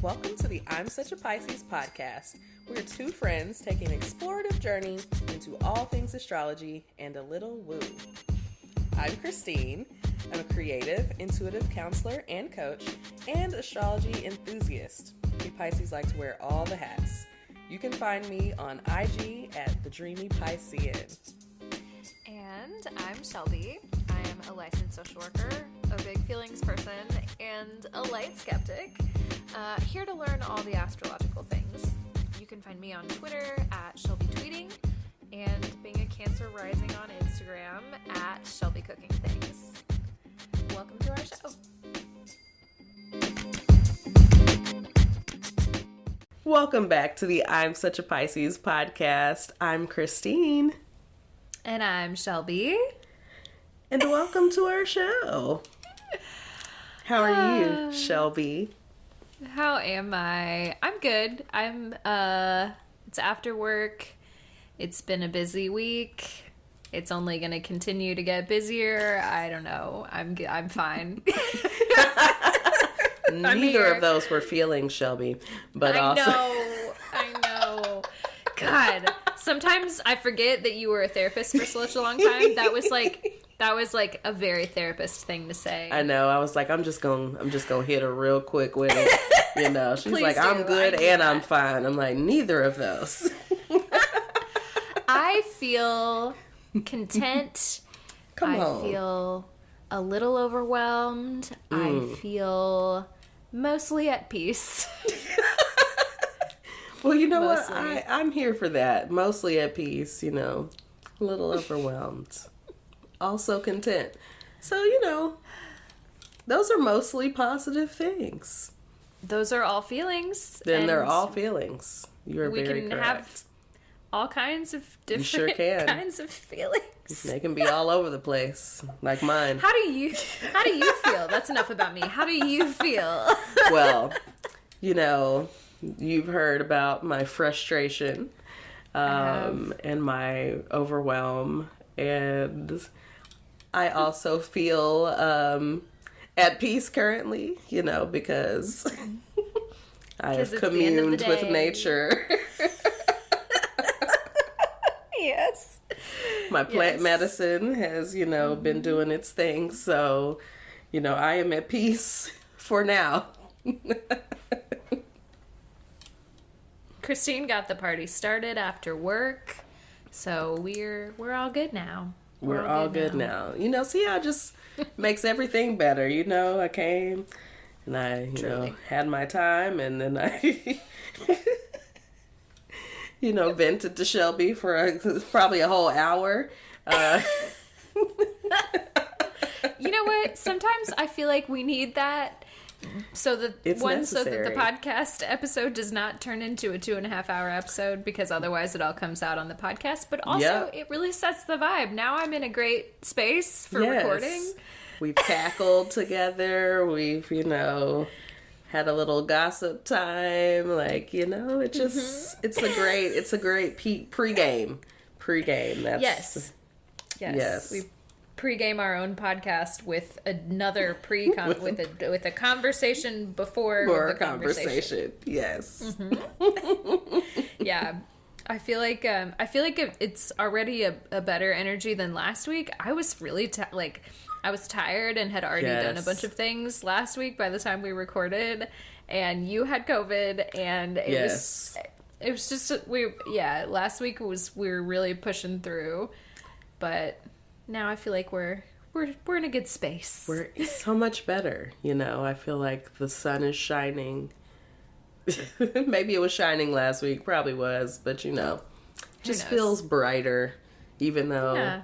Welcome to the I'm Such a Pisces podcast. We're two friends taking an explorative journey into all things astrology and a little woo. I'm Christine. I'm a creative, intuitive counselor and coach, and astrology enthusiast. We Pisces like to wear all the hats. You can find me on IG at The Dreamy Piscean. And I'm Shelby. I am a licensed social worker, a big feelings person, and a light skeptic. Here to learn all the astrological things. You can find me on Twitter at Shelby Tweeting, and being a Cancer rising on Instagram at Shelby Cooking Things. Welcome to our show. Welcome back to the I'm Such a Pisces podcast. I'm Christine. And I'm Shelby. And welcome to our show. How are you, Shelby? How am I? I'm good. It's after work. It's been a busy week. It's only going to continue to get busier. I don't know. I'm fine. Neither of those were feelings, Shelby. But I know. God, sometimes I forget that you were a therapist for such a long time. That was like a very therapist thing to say. I know. I was like, I'm just gonna hit her real quick with it. You know, she's Please like, do. I'm good and I'm fine. I'm like, neither of those. I feel content. Come on. I feel a little overwhelmed. I feel mostly at peace. Well, you know Mostly. what? I'm here for that. Mostly at peace, you know. A little overwhelmed. Also content. So, you know, those are mostly positive things. Those are all feelings. Then they're all feelings. You're very correct. We can have all kinds of different sure can. kinds of feelings. They can be all over the place, like mine. How do you feel? That's enough about me. How do you feel? Well, you know, you've heard about my frustration and my overwhelm, and I also feel at peace currently, you know, because I have communed with nature. Yes. My plant medicine has, you know, been doing its thing, so, you know, I am at peace for now. Christine got the party started after work, so we're all good now. We're all good now. You know, see how it just makes everything better. You know, I came and I, you know, had my time, and then I, you know, vented to Shelby for probably a whole hour. You know what? Sometimes I feel like we need that so that the podcast episode does not turn into a 2.5-hour episode, because otherwise it all comes out on the podcast. But also, it really sets the vibe. Now I'm in a great space for recording. We've cackled together. We've, you know, had a little gossip time. Like, you know, it just it's a great pregame. That's yes. We pregame our own podcast with another with a conversation before the conversation. Yes. Mm-hmm. Yeah. I feel like it's already a better energy than last week. I was really I was tired and had already done a bunch of things last week by the time we recorded, and you had COVID, and it was just last week we were really pushing through, but now I feel like we're in a good space. We're so much better, you know. I feel like the sun is shining. Maybe it was shining last week, probably was, but you know, just feels brighter, even though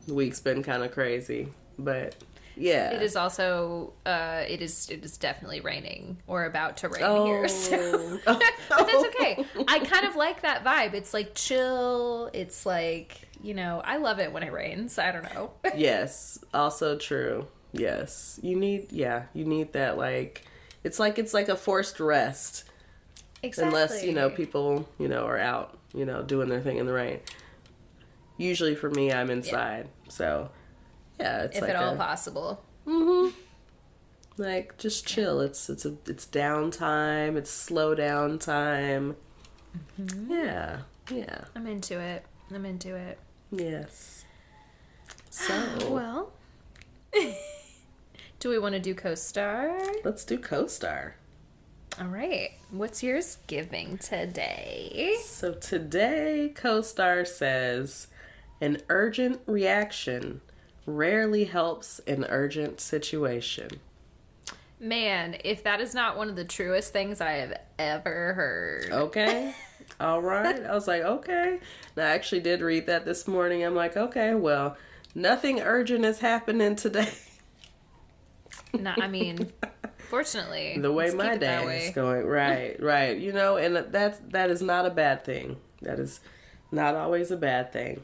the week's been kind of crazy. But yeah, it is also it is definitely raining or about to rain here. So. But that's okay. I kind of like that vibe. It's like chill. It's like, you know, I love it when it rains. I don't know. Yes, also true. Yes, you need that, like it's like a forced rest. Exactly. Unless, you know, people, you know, are out, you know, doing their thing in the rain. Usually for me, I'm inside. So, yeah, it's if like at all possible. Mm-hmm. Like, just chill. It's downtime. It's slow down time. Mm-hmm. Yeah. I'm into it. Yes. So. Well. Do we want to do co-star? Let's do co-star. All right. What's yours giving today? So today, co-star says, an urgent reaction rarely helps an urgent situation. Man, if that is not one of the truest things I have ever heard. Okay. All right. I was like, okay. And I actually did read that this morning. I'm like, okay, well, nothing urgent is happening today. No, I mean, fortunately. The way my day is going. Right. You know, and that is not a bad thing. That is not always a bad thing.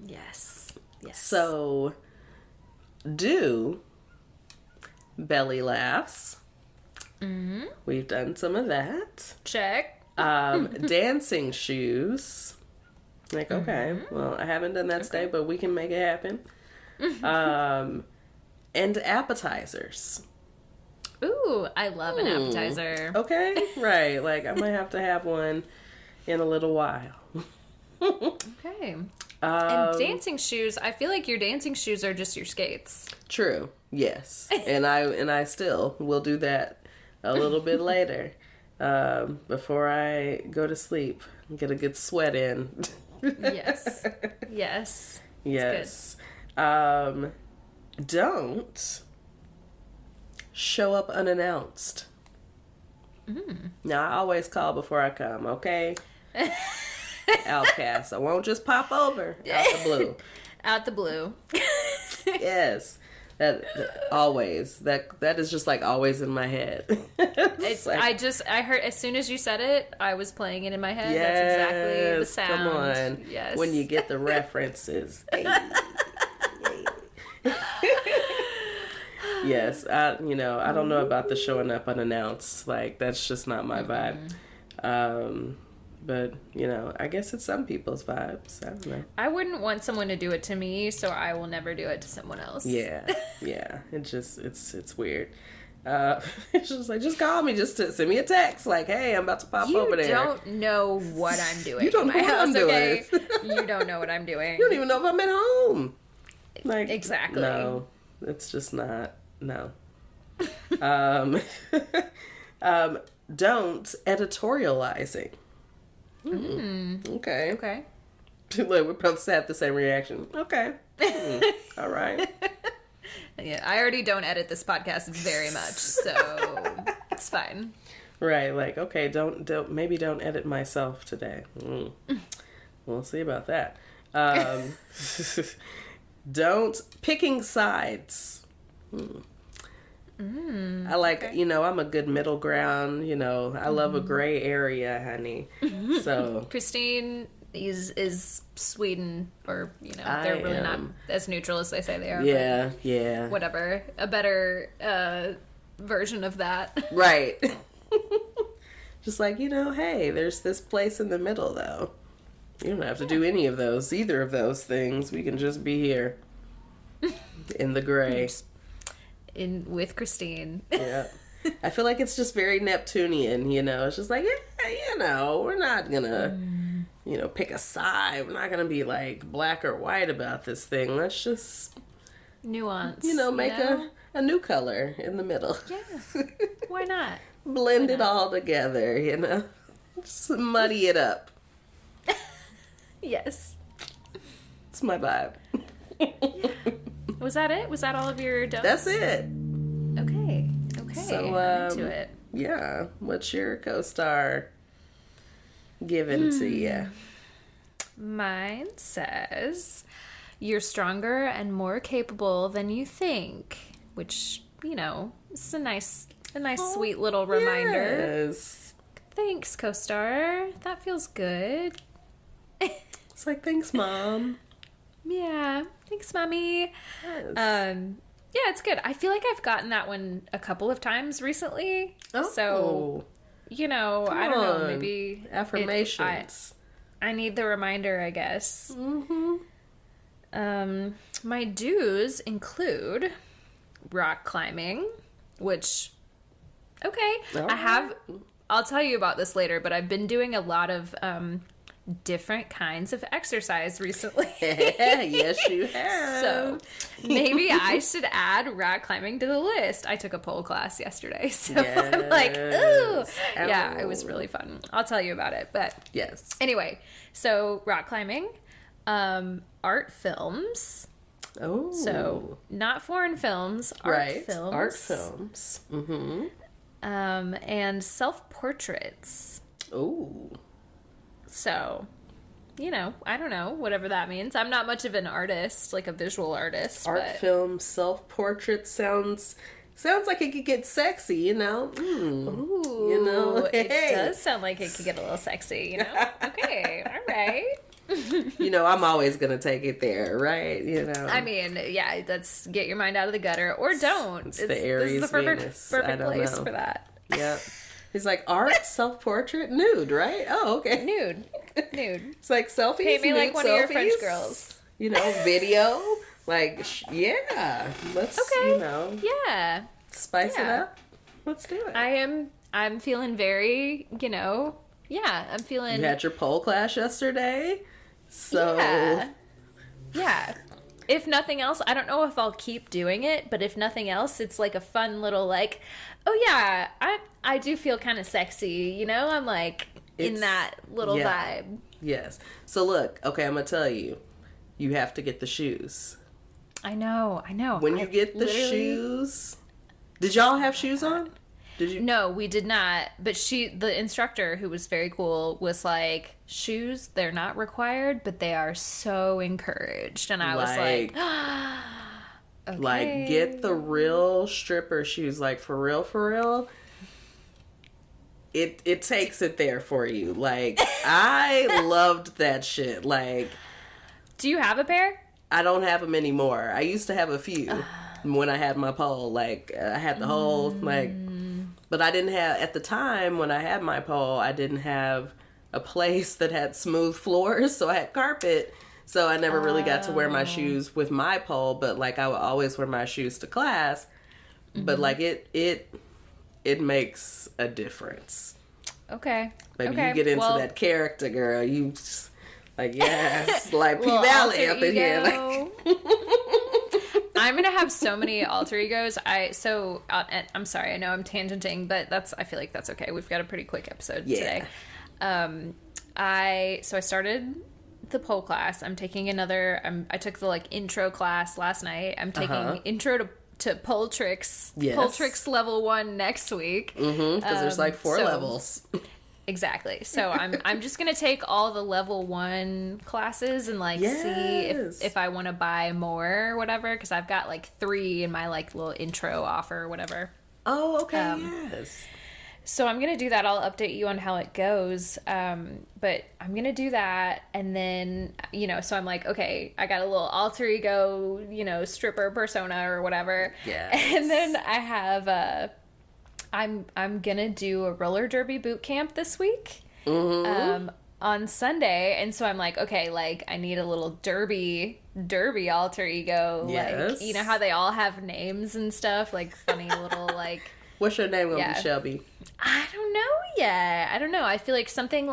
Yes. So, do belly laughs. Mm-hmm. We've done some of that. Check. Dancing shoes. Like, okay, well, I haven't done that today, but we can make it happen. And appetizers. Ooh, I love an appetizer. Okay, right. Like, I might have to have one in a little while. Okay. And dancing shoes, I feel like your dancing shoes are just your skates. True. Yes. And I still will do that a little bit later. Before I go to sleep and get a good sweat in. Yes. Don't show up unannounced. Now, I always call before I come, okay? Outcast. I won't just pop over out the blue. Yes. That always. That is just like always in my head. I heard as soon as you said it, I was playing it in my head. Yes, that's exactly the sound. Come on. Yes. When you get the references. Hey. Yes, I don't know about the showing up unannounced. Like, that's just not my vibe. But, I guess it's some people's vibes. I don't know. I wouldn't want someone to do it to me, so I will never do it to someone else. Yeah. It's weird. It's just like, just call me, just to send me a text. Like, hey, I'm about to pop over there. You don't know what I'm doing. You don't know what I'm doing. You don't know what I'm doing. You don't even know if I'm at home. Like, exactly. No, it's just not. No. Don't editorializing. Okay. Like, we both had the same reaction. Okay. All right. Yeah, I already don't edit this podcast very much, so it's fine. Right, like, okay, don't edit myself today. We'll see about that. Don't picking sides. I like, I'm a good middle ground, I love a gray area, honey. So Christine is Sweden, or, they're really not as neutral as they say they are. Yeah. Whatever. A better version of that. Right. Just like, hey, there's this place in the middle, though. You don't have to do either of those things. We can just be here in the gray. With Christine. Yeah. I feel like it's just very Neptunian, It's just like, we're not gonna, pick a side. We're not gonna be like black or white about this thing. Let's just nuance. Make a new color in the middle. Yeah. Why not? Blend it all together, Just muddy it up. Yes. It's my vibe. Yeah. Was that it? Was that all of your don'ts? That's it. Okay. So, I'm into it. Yeah. What's your co-star given to you? Mine says, you're stronger and more capable than you think, which, is a nice sweet little reminder. Yes. Thanks, co-star. That feels good. It's like, thanks, Mom. Yeah. Thanks, Mommy. Yes. Yeah, it's good. I feel like I've gotten that one a couple of times recently. Oh. So, I don't know, maybe affirmations. I need the reminder, I guess. Mm-hmm. My do's include rock climbing, which, okay. I'll tell you about this later, but I've been doing a lot of different kinds of exercise recently. Yes, you have. So maybe I should add rock climbing to the list. I took a pole class yesterday, so I'm like, ooh. Yeah, it was really fun. I'll tell you about it, but yes. Anyway, so rock climbing, art films. Oh. So not foreign films, art films. Art films. Mm-hmm. And self-portraits. Oh. So, I don't know, whatever that means. I'm not much of an artist, like a visual artist. Film, self-portrait sounds like it could get sexy, Ooh. It does sound like it could get a little sexy, Okay, all right. I'm always going to take it there, right? I mean, yeah, that's get your mind out of the gutter or don't. It's the Aries, this is the Venus. perfect place for that. Yep. He's like, art, self-portrait, nude, right? Oh, okay. Nude. It's like selfies, paint me like one selfies, of your French girls. Video. Like, yeah. Let's, Yeah. spice it up. Let's do it. I'm feeling very, I'm feeling... You had your pole class yesterday, so... Yeah. If nothing else, I don't know if I'll keep doing it, but if nothing else, it's like a fun little like, oh yeah, I do feel kind of sexy, I'm like in that little vibe. Yes. So look, okay, I'm going to tell you, you have to get the shoes. I know. When you get the shoes, did y'all have shoes on? Did you? No, we did not. But the instructor, who was very cool, was like, shoes, they're not required, but they are so encouraged. And I was like, okay. Like, get the real stripper shoes. Like, for real. It takes it there for you. Like, I loved that shit. Like, do you have a pair? I don't have them anymore. I used to have a few when I had my pole. Like, I had the whole, but I didn't have, at the time when I had my pole, I didn't have a place that had smooth floors, so I had carpet. So I never really got to wear my shoes with my pole, but like I would always wear my shoes to class. But like it makes a difference. Okay. Maybe you get into that character, girl. You just, like, yes, like P Well, Valley up in ego. here. Like. I'm gonna have so many alter egos. I'm sorry, I know I'm tangenting, but I feel like that's okay. We've got a pretty quick episode today. I started the pole class. I'm taking I took the like intro class last night. I'm taking intro to pole tricks. Yes. Pole tricks level 1 next week. Because there's like 4 levels. Exactly. So I'm just gonna take all the level 1 classes and like see if I want to buy more or whatever, because I've got like 3 in my like little intro offer or whatever. Oh, okay. Yes. So I'm gonna do that. I'll update you on how it goes. But I'm gonna do that, and then so I'm like, okay, I got a little alter ego, stripper persona or whatever. Yeah. And then I have I'm gonna do a roller derby boot camp this week. Mm-hmm. On Sunday, and so I'm like, okay, like I need a little derby alter ego. Yes. Like, how they all have names and stuff, like funny little like. What's your name gonna be, Shelby? I don't know yet. I don't know. I feel like something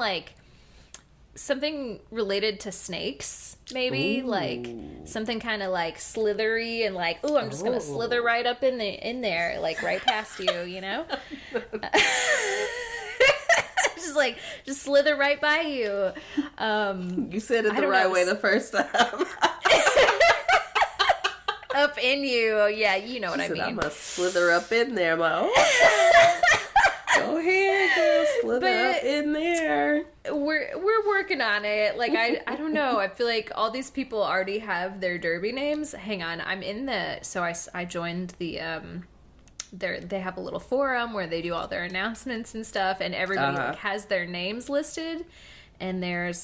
related to snakes, maybe. Ooh. Like something kind of like slithery and like, ooh, I'm just gonna slither right up in there, like right past you, just slither right by you. You said it the right way the first time. Up in you, yeah, you know what I mean. I'm gonna slither up in there, go ahead, girl, slither up in there. We're working on it. Like I don't know. I feel like all these people already have their derby names. Hang on, I'm in so I joined the they have a little forum where they do all their announcements and stuff, and everybody like, has their names listed, and they're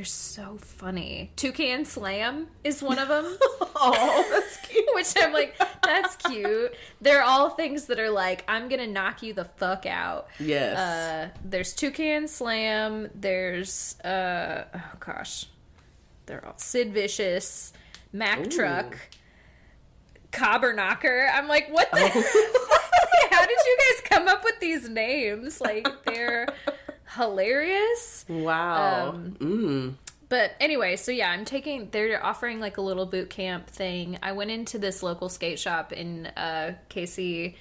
so funny. Toucan Slam is one of them. Oh, that's cute. Which I'm like, that's cute. They're all things that are like, I'm gonna knock you the fuck out. Yes. There's Toucan Slam. There's they're all Sid Vicious, Mac Truck, Cobber Knocker. I'm like, what the fuck? come up with these names. Like, they're hilarious. Wow. But anyway, so yeah, they're offering like a little boot camp thing. I went into this local skate shop in KC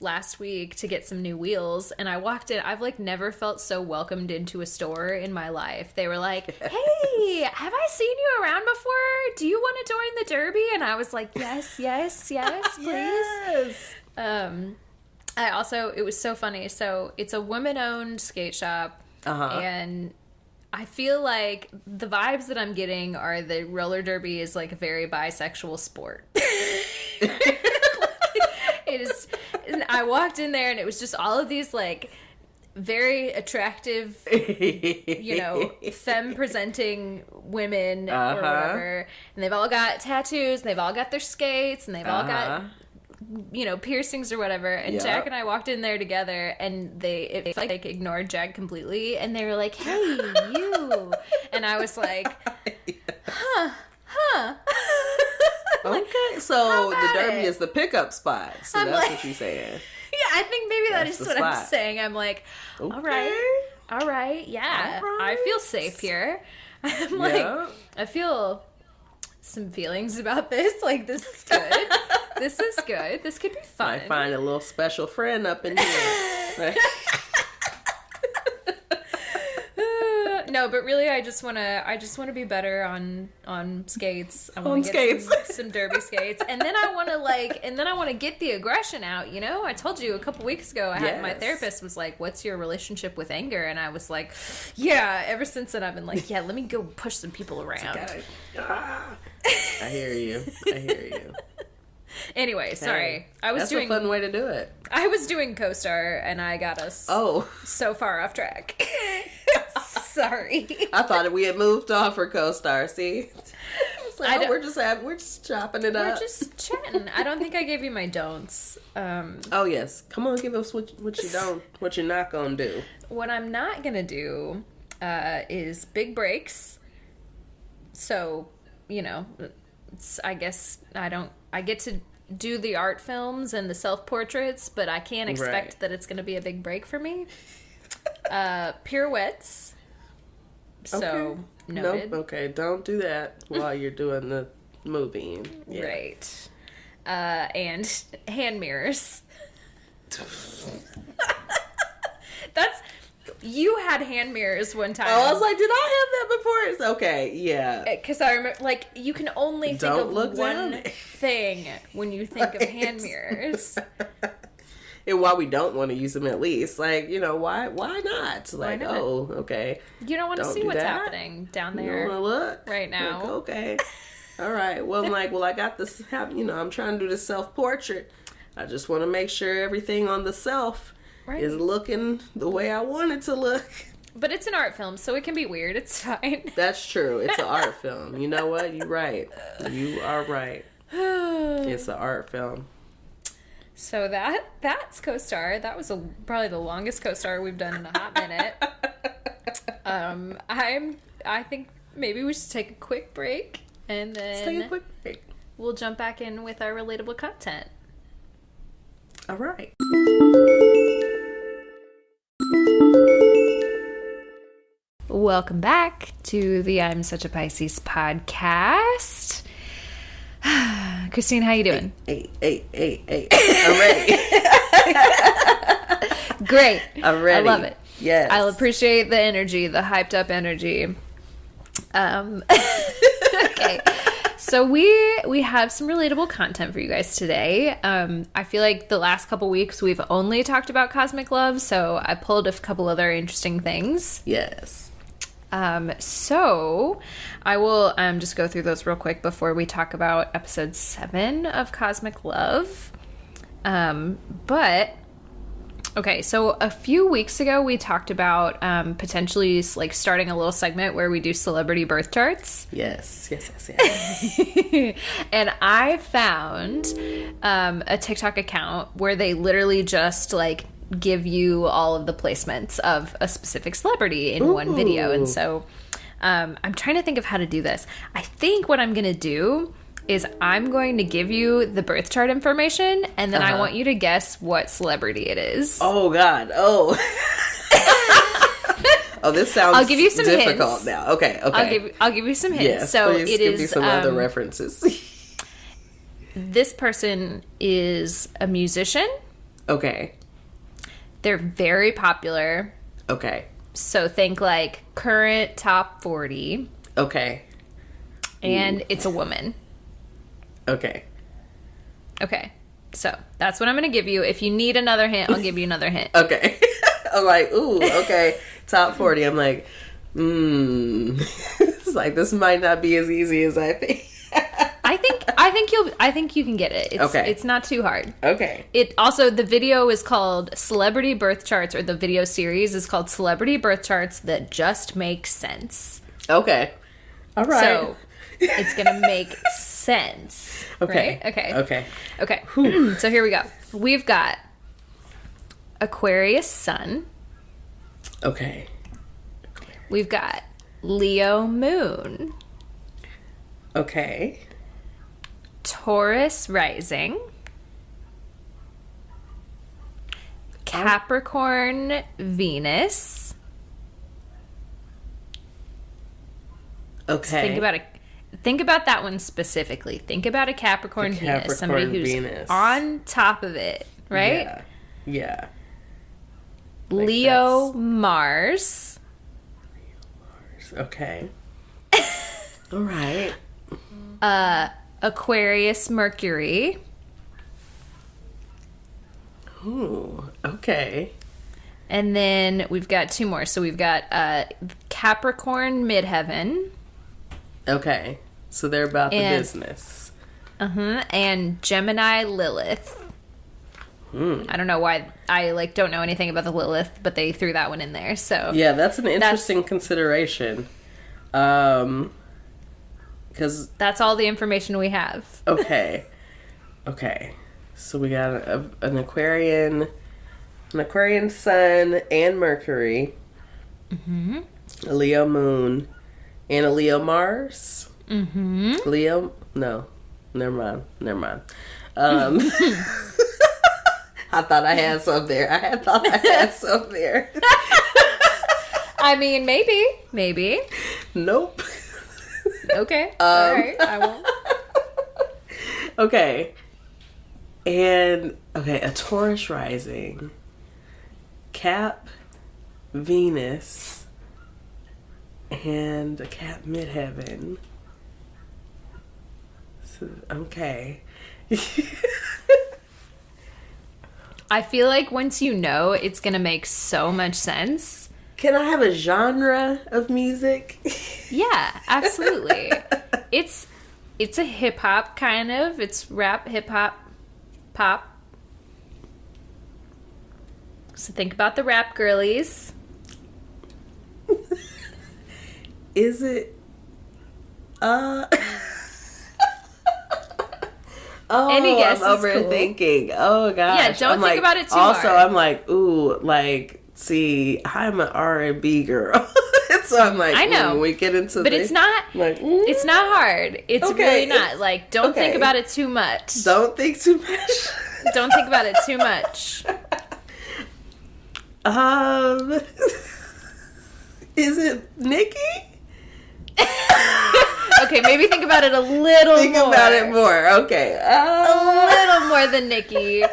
last week to get some new wheels, and I walked in. I've like never felt so welcomed into a store in my life. They were like, "Hey, have I seen you around before? Do you want to join the derby?" And I was like, "Yes, yes, yes, please." Yes. It was so funny. So it's a woman-owned skate shop, and I feel like the vibes that I'm getting are the roller derby is like a very bisexual sport. It is. I walked in there and it was just all of these like very attractive, femme presenting women or whatever, and they've all got tattoos, and they've all got their skates, and they've all got piercings or whatever. And Jack and I walked in there together, and they like ignored Jack completely, and they were like, "Hey, you," and I was like, "Huh." Like, okay, so the derby is the pickup spot. So I'm that's like, what you're saying. Yeah, I think maybe that's what spot. I'm saying. I'm like, all right, yeah, I feel safe here. I'm like, I feel some feelings about this. Like, this is good. This is good. This could be fun. I find a little special friend up in here. No, but really, I just want to be better on skates. I want to get some derby skates, and then I want to get the aggression out. I told you a couple weeks ago, my therapist was like, "What's your relationship with anger?" And I was like, "Yeah." Ever since then, I've been like, "Yeah, let me go push some people around." I hear you. Anyway, sorry. That's a fun way to do it. I was doing co-star, and I got us so far off track. Sorry. I thought we had moved on for co-star. See, we're just chopping it up. We're just chatting. I don't think I gave you my don'ts. Oh yes, come on, give us what you don't, what you're not gonna do. What I'm not gonna do is big breaks. So, I guess I get to do the art films and the self-portraits, but I can't expect that it's going to be a big break for me. Pirouettes. So, noted. Nope, okay, don't do that while you're doing the movie. Yeah. Right. And hand mirrors. You had hand mirrors one time. I was like, did I have that before? It's okay, yeah. Because I remember, like, you can only think of one thing when you think of hand mirrors. And why we don't want to use them at least. Like, why not? Like, why not? Oh, okay. You don't want to see what's happening down there. You don't want to look? Right now. Like, okay. All right. Well, I'm like, I got this, I'm trying to do this self-portrait. I just want to make sure everything on the self is looking the way I want it to look. But it's an art film, so it can be weird. It's fine. That's true. It's an art film. You know what? You're right. You are right. It's an art film. So that's co-star. That was probably the longest co-star we've done in a hot minute. I think maybe we should take a quick break, and then let's take a quick break. We'll jump back in with our relatable content. All right. Welcome back to the I'm Such a Pisces podcast. Christine, how you doing? Hey. I'm ready. Great. I'm ready. I love it. Yes. I'll appreciate the energy, the hyped up energy. Okay. So we have some relatable content for you guys today. I feel like the last couple weeks we've only talked about cosmic love, so I pulled a couple other interesting things. Yes. So I will just go through those real quick before we talk about episode 7 of Cosmic Love. But okay, so a few weeks ago we talked about potentially like starting a little segment where we do celebrity birth charts. Yes. And I found a TikTok account where they literally just like give you all of the placements of a specific celebrity in one video. And so I'm trying to think of how to do this. I think what I'm going to do is I'm going to give you the birth chart information, and then I want you to guess what celebrity it is. Oh, God. Oh. Oh, this sounds I'll give you some difficult hints. Now. Okay, okay. I'll give you some hints. Yes, so please it give is me some other references. This person is a musician. Okay. They're very popular. Okay. So think like current top 40. Okay. And it's a woman. Okay. Okay. So that's what I'm going to give you. If you need another hint, I'll give you another hint. Okay. I'm like, ooh, okay. Top 40. I'm like, It's like, this might not be as easy as I think. I think you can get it. It's not too hard. Okay. It also, the video is called Celebrity Birth Charts, or the video series is called Celebrity Birth Charts That Just Make Sense. Okay. All right. So it's gonna make sense. Okay. Right? Okay. So here we go. We've got Aquarius Sun. Okay. We've got Leo Moon. Okay. Taurus Rising. Capricorn Venus. Okay. So think about that one specifically. Think about a Capricorn Venus, somebody who's Venus. on top of it, right? Yeah. Leo Mars. Okay. All right. Aquarius Mercury. Ooh, okay. And then we've got two more. So we've got Capricorn Midheaven. Okay. So they're about the business. And Gemini Lilith. I don't know why. I don't know anything about the Lilith, but they threw that one in there. So yeah, that's an interesting consideration. Because that's all the information we have. Okay. So we got an Aquarian Sun and Mercury, a Leo Moon, and a Leo Mars. Leo? No, never mind. I thought I had some there. I mean, maybe. Nope. Okay. All right. I won't. Okay. And, a Taurus rising. Cap, Venus, and a Cap midheaven. So, okay. I feel like once you know, it's going to make so much sense. Can I have a genre of music? Yeah, absolutely. It's a hip hop kind of. It's rap, hip hop, pop. So think about the rap girlies. Is it? Oh, any guess I'm is cool. overthinking. Oh gosh. Yeah, don't think about it too also, hard. I'm like, ooh, see, I'm an R&B girl, so I'm like, I know when we get into, but it's not. Like, it's not hard. It's really not. Don't think about it too much. Don't think too much. Don't think about it too much. Is it Nikki? Okay, maybe think about it a little more. Think about it more. Okay. A little more than Nikki,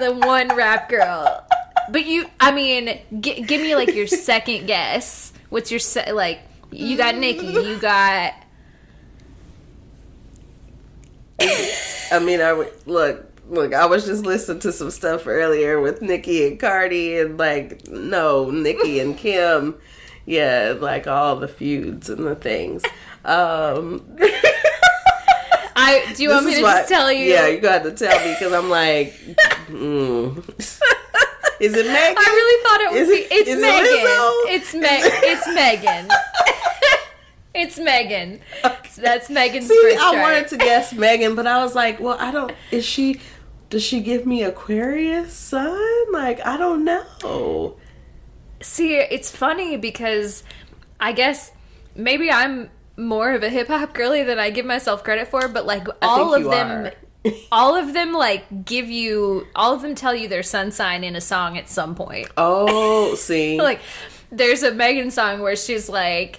the one rap girl. But give me your second guess. What's your you got Nikki, you got... Look, I was just listening to some stuff earlier with Nicki and Cardi and Nicki and Kim. Yeah, all the feuds and the things. Do you want me to just tell you? Yeah, you got to tell me because I'm like, Is it Megan? I really thought it was. It's Megan. It's Megan. It's Megan. Okay. That's Megan's birth chart. I wanted to guess Megan, but I was like, well, I don't. Does she give me Aquarius sun? I don't know. See, it's funny because I guess maybe I'm more of a hip hop girly than I give myself credit for, but like all of them like all of them tell you their sun sign in a song at some point. Oh, see. Like there's a Megan song where she's like,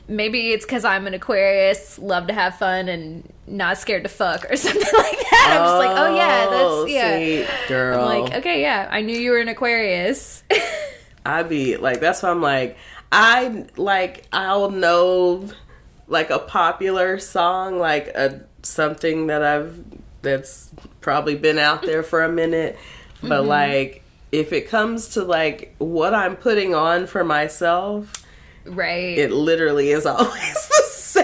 maybe it's because I'm an Aquarius, love to have fun and not scared to fuck or something like that. I'm just like, oh yeah, that's, yeah. See, girl. I'm like, okay, yeah, I knew you were an Aquarius. I'd be like, that's why I'm like, I'll know like a popular song, like something that's probably been out there for a minute. But like, if it comes to like what I'm putting on for myself, right, it literally is always the same.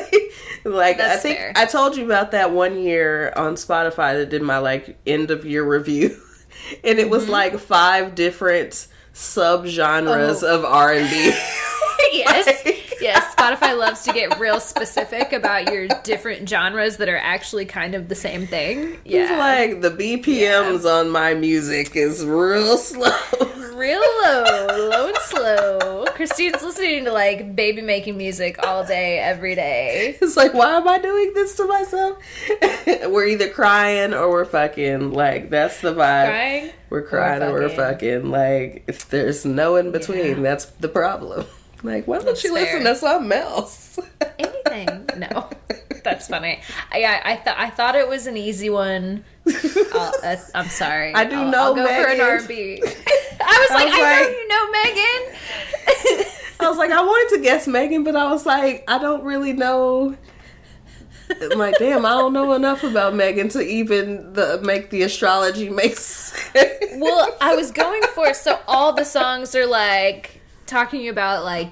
Like, that's I think fair. I told you about that one year on Spotify that did my like end of year review, and it was like 5 different subgenres of R&B. Yes. Yes, Spotify loves to get real specific about your different genres that are actually kind of the same thing. Yeah. It's like the BPMs on my music is real slow. Real low and slow. Christine's listening to like baby making music all day, every day. It's like, why am I doing this to myself? We're either crying or we're fucking. Like, that's the vibe. Crying? We're crying or we're fucking. Like, if there's no in between, that's the problem. Like, why don't you listen to something else? Anything. No. That's funny. I thought it was an easy one. I'm sorry. I do know I'll go Megan. for an R&B. I know you know Megan. I was like, I wanted to guess Megan, but I was like, I don't really know. I'm like, damn, I don't know enough about Megan to even make the astrology make sense. Well, I was going for, so all the songs are like talking about like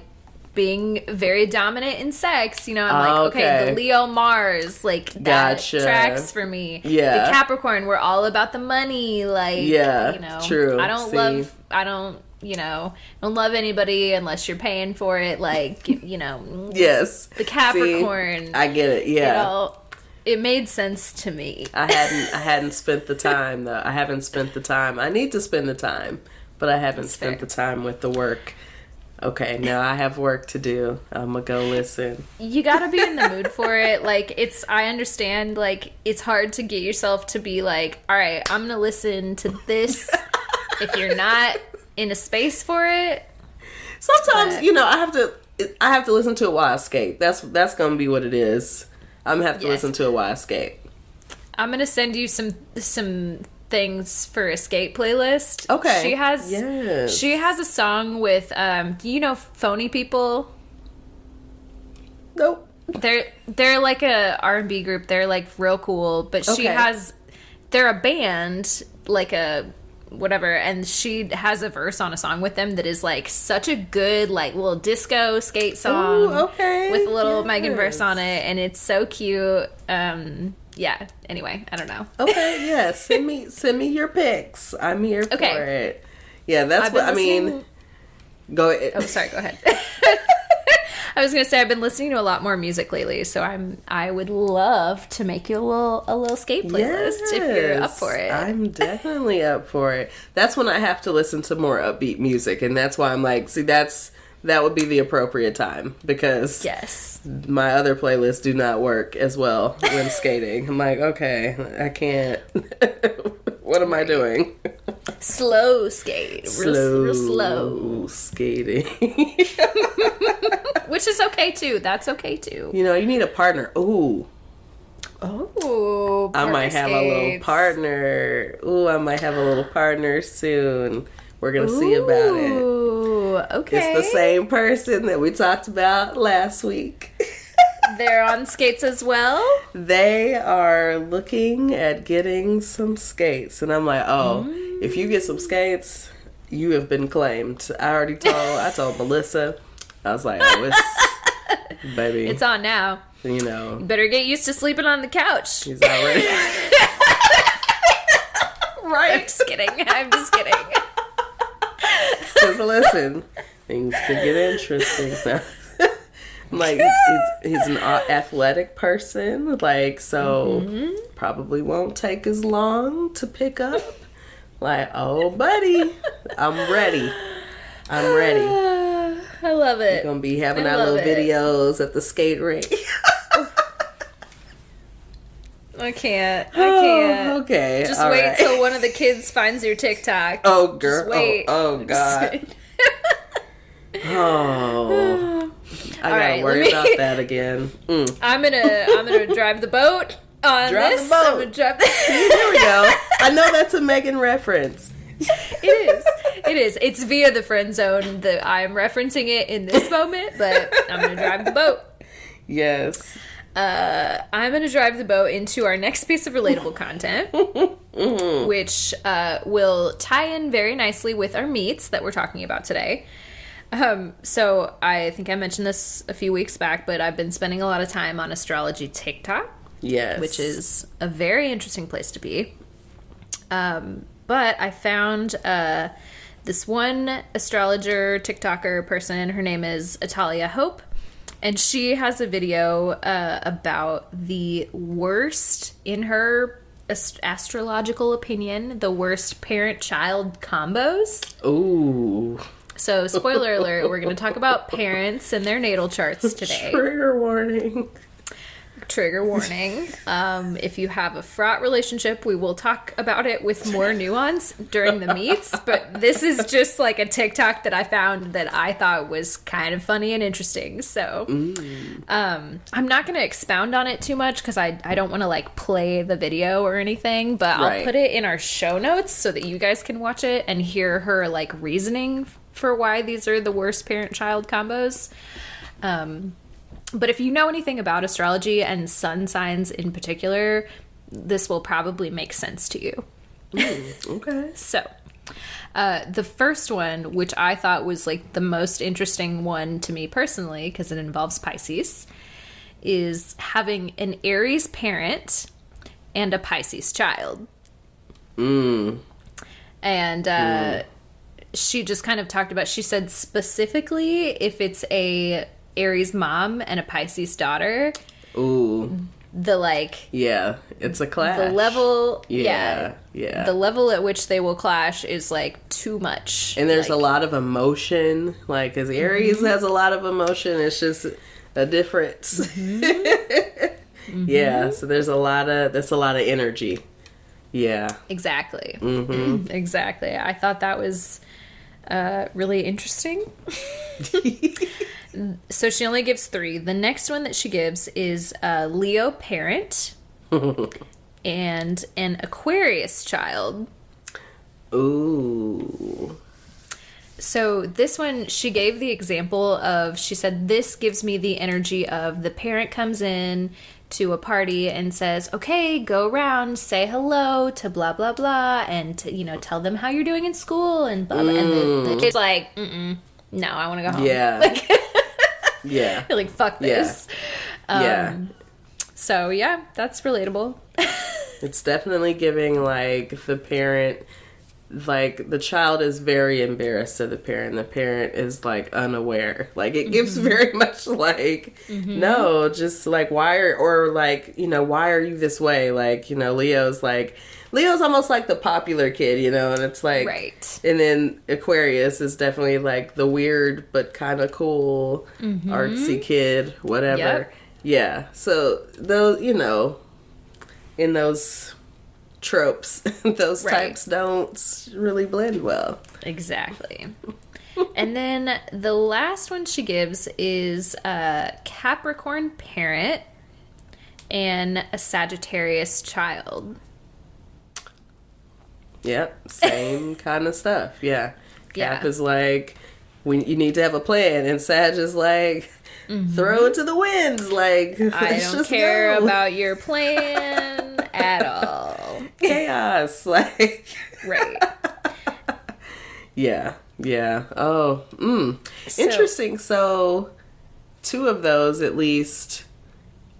being very dominant in sex, you know. I'm like, okay, the Leo Mars, like that tracks for me. Yeah. The Capricorn, we're all about the money, like, yeah, you know. True. I don't love anybody unless you're paying for it, like, you know. Yes. The Capricorn. See, I get it. Yeah. It made sense to me. I hadn't spent the time though. I haven't spent the time. I need to spend the time, but I haven't spent the time with the work. Okay, now I have work to do. I'm gonna go listen. You gotta be in the mood for it. Like, I understand, like, it's hard to get yourself to be like, all right, I'm gonna listen to this. If you're not in a space for it. Sometimes, you know, I have to listen to it while I skate. That's gonna be what it is. I'm gonna have to listen to it while I skate. I'm gonna send you some things for a skate playlist. Okay. She has a song with you know Phony People? Nope. They're like a R&B group. They're like real cool, but they're a band, like a whatever, and she has a verse on a song with them that is like such a good like little disco skate song. Ooh, okay. With a little Megan verse on it, and it's so cute. Yeah. Anyway, I don't know. Okay. Yeah. Send me your pics. I'm here for it. Yeah. That's what I mean. Go ahead. Oh, sorry. Go ahead. I was gonna say I've been listening to a lot more music lately, so I would love to make you a little skate playlist if you're up for it. I'm definitely up for it. That's when I have to listen to more upbeat music, and that's why I'm like, see, that would be the appropriate time because my other playlists do not work as well when skating. I'm like, okay, I can't. What am I doing? Slow skate. Real slow skating. Which is okay too. That's okay too. You know, you need a partner. Ooh. Oh, I might have a little partner. Ooh, I might have a little partner soon. We're going to see about it. Ooh, okay. It's the same person that we talked about last week. They're on skates as well? They are looking at getting some skates. And I'm like, if you get some skates, you have been claimed. I told Melissa. I was like, baby. It's on now. You know. You better get used to sleeping on the couch. He's already. Right. I'm just kidding. Because listen, things could get interesting now. Like, he's an athletic person, like, so probably won't take as long to pick up. Like, oh, buddy, I'm ready. I love it. We're going to be having our little videos at the skate rink. I can't. Okay. Just all wait right. till one of the kids finds your TikTok. Oh, girl. Just wait. Oh, God. Oh. I gotta worry about that again. I'm gonna drive the boat on this. The boat. I'm gonna drive the See, there we go. I know that's a Megan reference. It is. It's via the friend zone that I'm referencing it in this moment, but I'm gonna drive the boat. Yes. I'm going to drive the boat into our next piece of relatable content, which will tie in very nicely with our meets that we're talking about today. So I think I mentioned this a few weeks back, but I've been spending a lot of time on Astrology TikTok. Yes. Which is a very interesting place to be. But I found this one astrologer TikToker person. Her name is Atalia Hope. And she has a video about the worst, in her astrological opinion, the worst parent-child combos. Ooh. So, spoiler alert, we're going to talk about parents and their natal charts today. Trigger warning. Trigger warning. If you have a fraught relationship, we will talk about it with more nuance during the meets. But this is just like a TikTok that I found that I thought was kind of funny and interesting. So I'm not going to expound on it too much because I don't want to like play the video or anything. But I'll put it in our show notes so that you guys can watch it and hear her like reasoning for why these are the worst parent-child combos. But if you know anything about astrology and sun signs in particular, this will probably make sense to you. Okay. So, the first one, which I thought was like the most interesting one to me personally, because it involves Pisces, is having an Aries parent and a Pisces child. And she just kind of talked about, she said specifically if it's a Aries mom and a Pisces daughter. Ooh. The like. Yeah, it's a clash. The level. Yeah. The level at which they will clash is like too much. And there's a lot of emotion. Like, as Aries has a lot of emotion, it's just a difference. Yeah, so that's a lot of energy. Yeah. Exactly. Exactly. I thought that was really interesting. So she only gives 3. The next one that she gives is a Leo parent and an Aquarius child. Ooh. So this one, she gave the example of, she said, this gives me the energy of the parent comes in to a party and says, okay, go around, say hello to blah, blah, blah, and, to, tell them how you're doing in school and blah, blah. And the kid's like, no, I want to go home. Yeah. Like, yeah. You're like, fuck this. Yeah. So, yeah, that's relatable. It's definitely giving, like, the parent, like, the child is very embarrassed of the parent is, like, unaware. Like, it gives very much, like, no, just, like, why are you this way? Like, Leo's almost like the popular kid, and it's like, right. And then Aquarius is definitely like the weird but kind of cool artsy kid, whatever. Yep. Yeah. So those, in those tropes, those types don't really blend well. Exactly. And then the last one she gives is a Capricorn parent and a Sagittarius child. Yep, same kind of stuff. Yeah. Cap Yeah. is like, you need to have a plan, and Sag is like, throw it to the winds. Like, I don't care about your plan at all. Chaos. Like, right. Yeah. Oh, interesting. So, 2 of those at least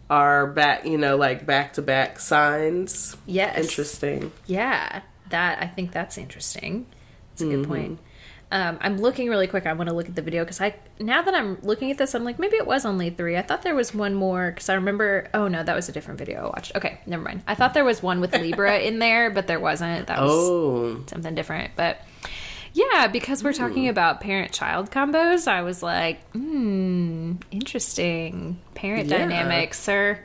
are back, like back-to-back signs. Yes. Interesting. Yeah. I think that's interesting. That's a good point. I'm looking really quick. I want to look at the video because now that I'm looking at this, I'm like, maybe it was only 3. I thought there was one more because I remember. Oh no, that was a different video I watched. Okay, never mind. I thought there was one with Libra in there, but there wasn't. That was something different. But yeah, because we're talking about parent-child combos, I was like, interesting. Parent dynamics are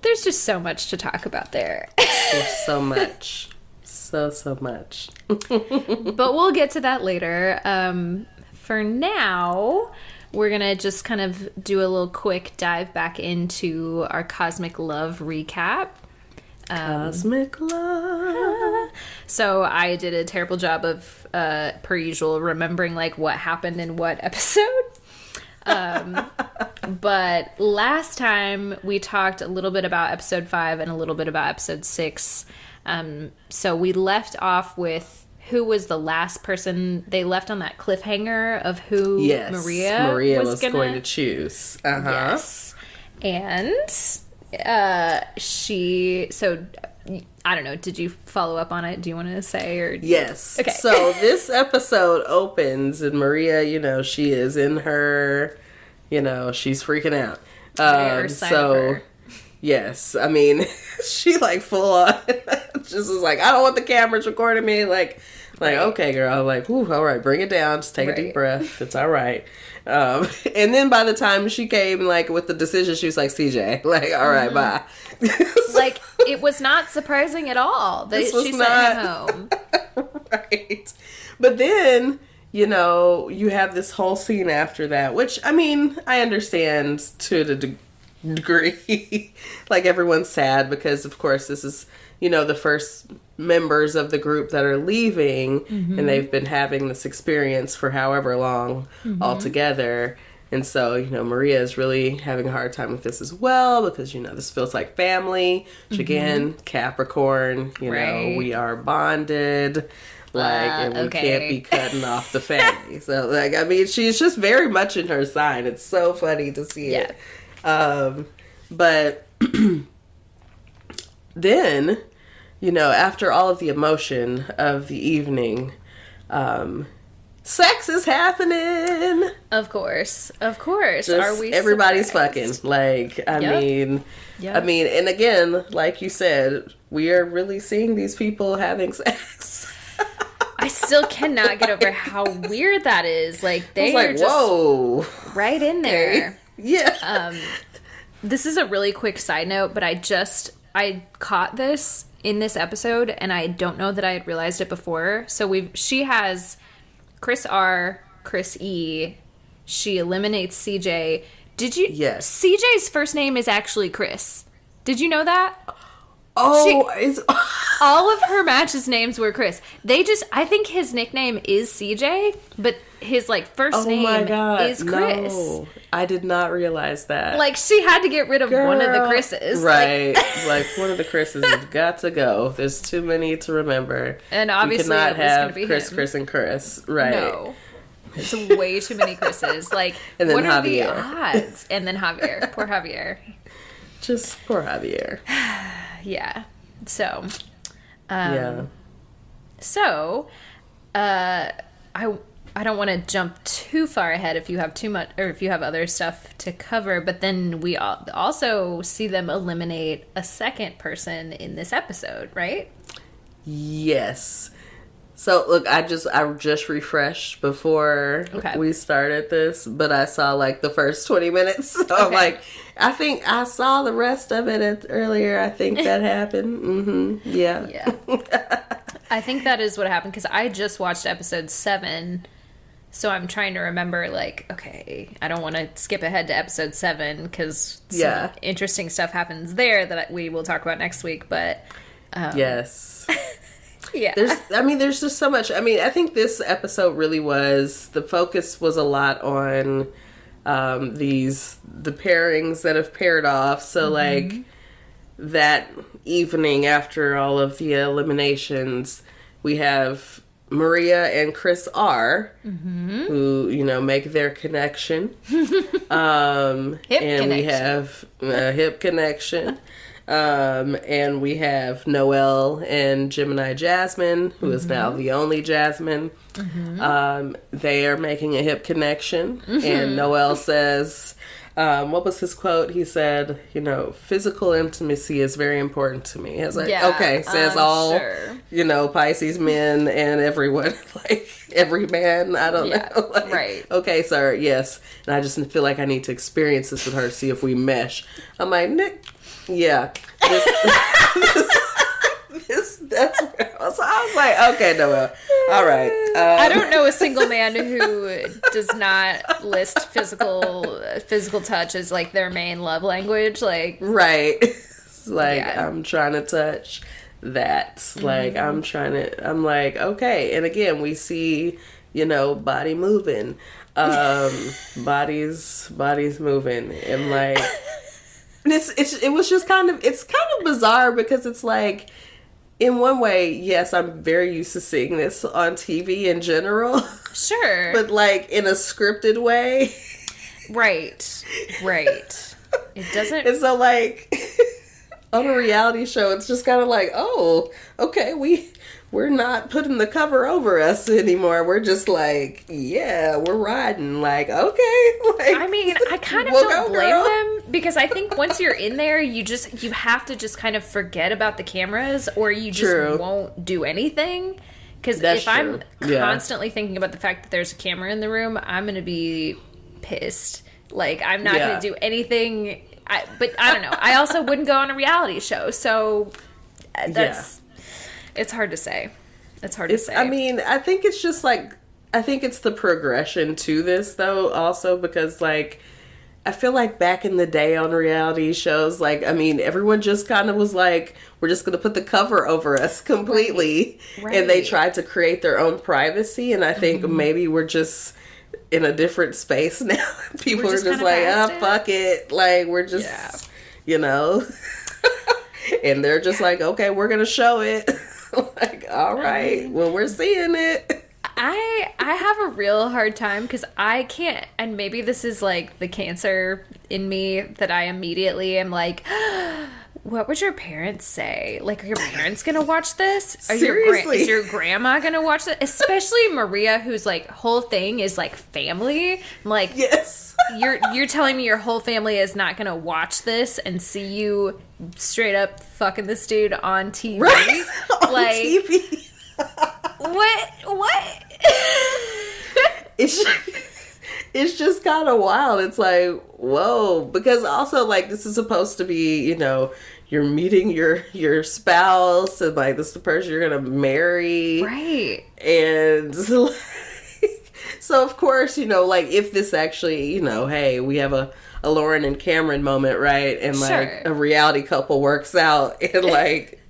there's just so much to talk about there. There's so much. So much. But we'll get to that later. For now, we're going to just kind of do a little quick dive back into our Cosmic Love recap. Cosmic Love. So I did a terrible job of, per usual, remembering like what happened in what episode. But last time we talked a little bit about episode 5 and a little bit about episode 6. So we left off with who was the last person. They left on that cliffhanger of who Maria was going to choose. Yes. And she, so I don't know, did you follow up on it? Do you want to say? Or yes. Okay. So this episode opens and Maria, you know, she is in her, you know, she's freaking out. So yes, I mean, she like full on just was like, I don't want the cameras recording me. Like, okay, girl. Like, whew, all right, bring it down. Just take a deep breath. It's all right. And then by the time she came, like, with the decision, she was like, CJ, like, all right, bye. Like, it was not surprising at all that she sent him home. Right. But then, you know, you have this whole scene after that, which, I mean, I understand to the degree. Like, everyone's sad because, of course, this is, you know, the first members of the group that are leaving, and they've been having this experience for however long all together. And so, you know, Maria is really having a hard time with this as well because, you know, this feels like family, which again, Capricorn, you know, we are bonded. Like, and we can't be cutting off the family. So, like, I mean, she's just very much in her sign. It's so funny to see it. But then, you know, after all of the emotion of the evening, sex is happening. Of course. Are we everybody's surprised? fucking. Like, I mean, and again, like you said, we are really seeing these people having sex. I still cannot get over how weird that is. Like, they are just whoa, right in there. Yeah. This is a really quick side note, but I caught this in this episode, and I don't know that I had realized it before. So she has Chris R, Chris E. She eliminates CJ. Did you? Yes. CJ's first name is actually Chris. Did you know that? Oh, all of her matches' names were Chris. I think his nickname is CJ, but his like first name is Chris. No, I did not realize that. Like, she had to get rid of one of the Chris's. Right. Like, one of the Chris's has got to go. There's too many to remember. And obviously we cannot have Chris, him. Chris, and Chris. Right. No. It's way too many Chris's. Like, and then what are Javier. the odds? And then Javier. Poor Javier. Just poor Javier. Yeah. So, I don't want to jump too far ahead if you have too much, or if you have other stuff to cover, but then we also see them eliminate a second person in this episode, right? Yes. So look, I just refreshed before we started this, but I saw like the first 20 minutes. So I'm like, I think I saw the rest of it earlier. I think that happened. Yeah. I think that is what happened because I just watched episode 7. So I'm trying to remember, like, okay, I don't want to skip ahead to episode 7 because some interesting stuff happens there that we will talk about next week. But yes. Yeah. There's just so much. I mean, I think this episode really the focus was a lot on the pairings that have paired off. So like that evening after all of the eliminations, we have Maria and Chris R, who, you know, make their connection. And we have a hip connection. And we have Noelle and Gemini Jasmine, who is now the only Jasmine. They are making a hip connection. And Noelle says, what was his quote? He said, you know, physical intimacy is very important to me. I was like, okay, says all, you know, Pisces men and everyone, like every man, I don't know. Like, right. Okay, sir, yes. And I just feel like I need to experience this with her to see if we mesh. I'm like, Nick. Yeah. That's where I was like, okay, Noel. All right. I don't know a single man who does not list physical touch as like their main love language. Like, right. It's like, yeah. I'm trying to touch that. Like, I'm like, okay. And again, we see, body moving. Bodies moving. And like, it was just kind of bizarre because it's like, in one way, yes, I'm very used to seeing this on TV in general. Sure. But like in a scripted way. Right. It doesn't. And so like on a reality show, it's just kind of like, oh, okay, we're not putting the cover over us anymore. We're just like, yeah, we're riding. Like, okay. Like, I mean, I kind of don't blame them because I think once you're in there, you have to just kind of forget about the cameras or you just won't do anything. Because if I'm constantly thinking about the fact that there's a camera in the room, I'm going to be pissed. Like, I'm not going to do anything. But I don't know. I also wouldn't go on a reality show. So that's... It's hard to say. I mean, I think it's just like, I think it's the progression to this though also because like, I feel like back in the day on reality shows, like, I mean, everyone just kind of was like, we're just going to put the cover over us completely. Right. And they tried to create their own privacy. And I think maybe we're just in a different space now. People are just like, fuck it. Like, we're just, and they're just like, okay, we're going to show it. Like, all right, well, we're seeing it. I have a real hard time because I can't, and maybe this is like the Cancer in me that I immediately am like, what would your parents say? Like, are your parents gonna watch this? Seriously? Is your grandma gonna watch this? Especially Maria, whose like whole thing is like family. I'm like, yes. You're telling me your whole family is not gonna watch this and see you straight up fucking this dude on TV? Right? On TV. What? It's just kind of wild. It's like, whoa. Because also, like, this is supposed to be, you're meeting your spouse and, like, this is the person you're going to marry. Right. And, so, of course, like, if this actually, hey, we have a Lauren and Cameron moment, right? And, like, a reality couple works out and, like,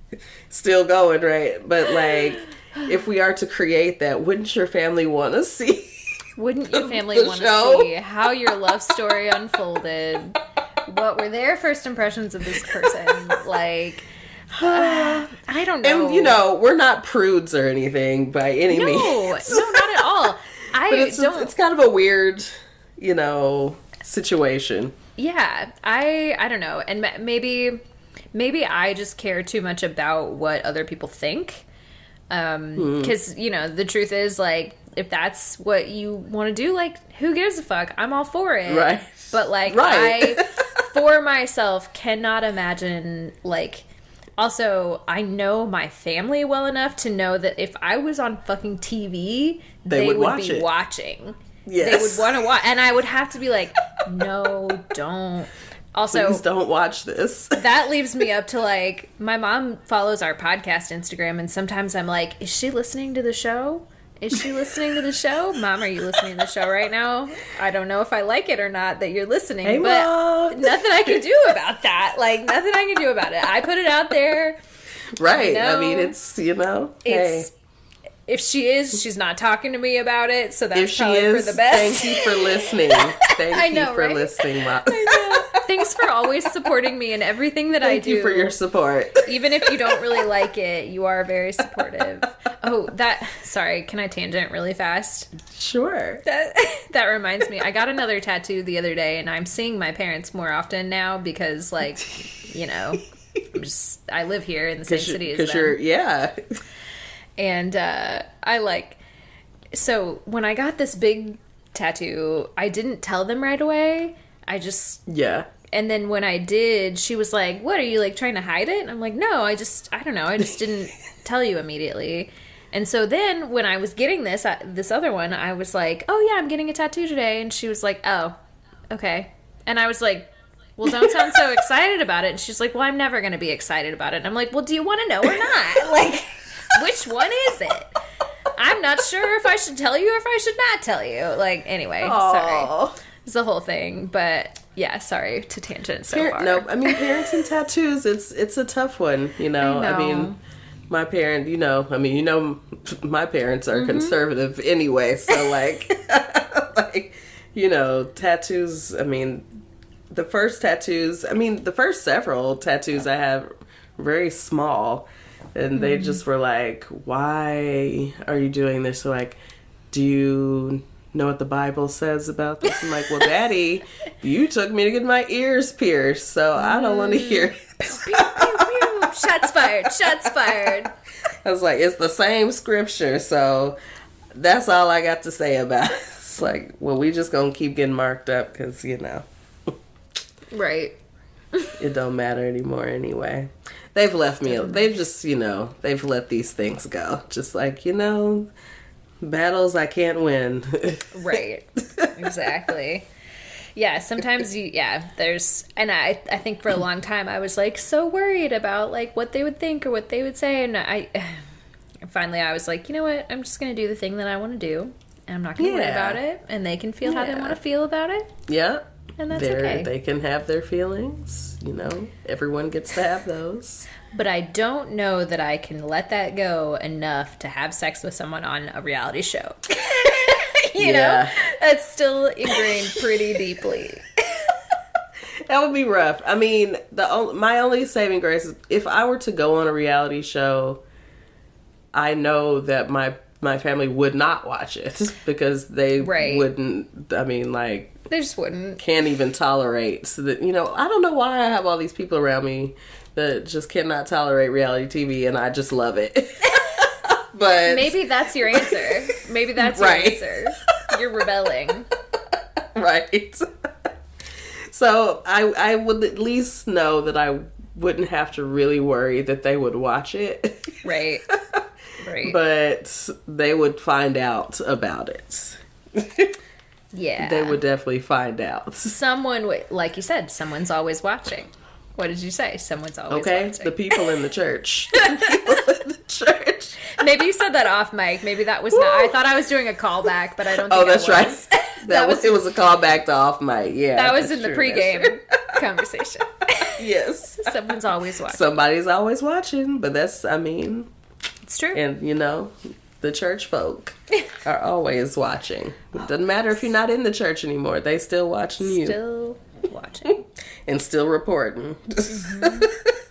still going, right? But, like, if we are to create that, wouldn't your family want to see? Wouldn't your family want to see how your love story unfolded? What were their first impressions of this person? Like, I don't know. And, we're not prudes or anything by any means. No, not at all. It's kind of a weird, situation. Yeah, I don't know. And maybe I just care too much about what other people think. Because, the truth is, like, if that's what you want to do, like, who gives a fuck? I'm all for it. Right. But, like, I, for myself, cannot imagine, like, also, I know my family well enough to know that if I was on fucking TV, they would be watching. Yes. They would want to watch. And I would have to be like, no, don't. Also, please don't watch this. That leaves me up to, like, my mom follows our podcast Instagram, and sometimes I'm like, is she listening to the show? Is she listening to the show? Mom, are you listening to the show right now? I don't know if I like it or not that you're listening, hey, but Mom. Nothing I can do about that. Like, nothing I can do about it. I put it out there. Right. I mean, it's, hey. If she is, she's not talking to me about it, so that's if she probably is, for the best. Thank you for listening. Thank you for listening, Mom. I know. Thanks for always supporting me in everything that I do. Thank you for your support. Even if you don't really like it, you are very supportive. Oh, sorry, can I tangent really fast? Sure. That reminds me, I got another tattoo the other day, and I'm seeing my parents more often now because, like, I live here in the same city as them. Yeah. And so when I got this big tattoo, I didn't tell them right away. And then when I did, she was like, what, are you, like, trying to hide it? And I'm like, no, I don't know. I just didn't tell you immediately. And so then when I was getting this other one, I was like, oh, yeah, I'm getting a tattoo today. And she was like, oh, okay. And I was like, well, don't sound so excited about it. And she's like, well, I'm never going to be excited about it. And I'm like, well, do you want to know or not? Like, which one is it? I'm not sure if I should tell you or if I should not tell you. Like, anyway, sorry. It's the whole thing. But, yeah, sorry to tangent so far. No, I mean, parenting tattoos, it's a tough one, you know. I mean, my parent, my parents are conservative anyway. So, like, tattoos, I mean, the first several tattoos I have very small. And they just were like, why are you doing this? So, like, do you know what the Bible says about this? I'm like, well, Daddy, you took me to get my ears pierced, so I don't want to hear it. Pew, pew, pew. Shots fired. Shots fired. I was like, it's the same scripture, so that's all I got to say about it. It's like, well, we just gonna keep getting marked up because, Right. It don't matter anymore anyway. They've left me. They've just, they've let these things go. Just like, battles I can't win. Right. Exactly. Yeah, sometimes and I think for a long time I was like so worried about like what they would think or what they would say, and finally I was like, you know what? I'm just going to do the thing that I want to do, and I'm not going to worry about it, and they can feel how they want to feel about it. Yeah. And that's okay. They can have their feelings, everyone gets to have those. But I don't know that I can let that go enough to have sex with someone on a reality show. you know? That's still ingrained pretty deeply. That would be rough. I mean, my only saving grace is if I were to go on a reality show, I know that my family would not watch it because they wouldn't, they just wouldn't. Can't even tolerate. So that, I don't know why I have all these people around me that just cannot tolerate reality TV, and I just love it. But maybe that's your answer. Maybe that's your answer. You're rebelling. Right. So I would at least know that I wouldn't have to really worry that they would watch it. Right. Right. But they would find out about it. Yeah. They would definitely find out. Someone, like you said, someone's always watching. What did you say? Someone's always watching. The people in the church. The people in the church. Maybe you said that off mic. Maybe that was not. I thought I was doing a callback, but I don't think Oh, that's I right. was. It was a callback to off mic. Yeah. That was in the pregame conversation. Yes. Someone's always watching. Somebody's always watching, but that's, it's true. And, the church folk are always watching. It doesn't matter if you're not in the church anymore. They still watching you. Still watching. And still reporting. Mm-hmm.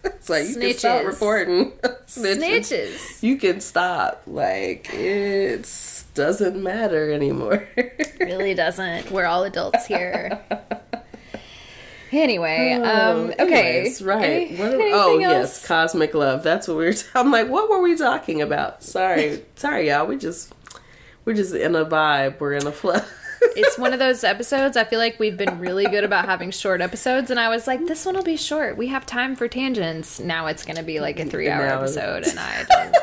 It's like, you can stop reporting. Snitches. You can stop. It doesn't matter anymore. Really doesn't. We're all adults here. Anyway, okay. Anyways, right. Anything else? Yes, cosmic love. That's what we were I'm like, what were we talking about? Sorry, y'all. We're just in a vibe. We're in a flow. It's one of those episodes. I feel like we've been really good about having short episodes, and I was like, this one will be short. We have time for tangents. Now it's going to be like a 3-hour episode, and I don't...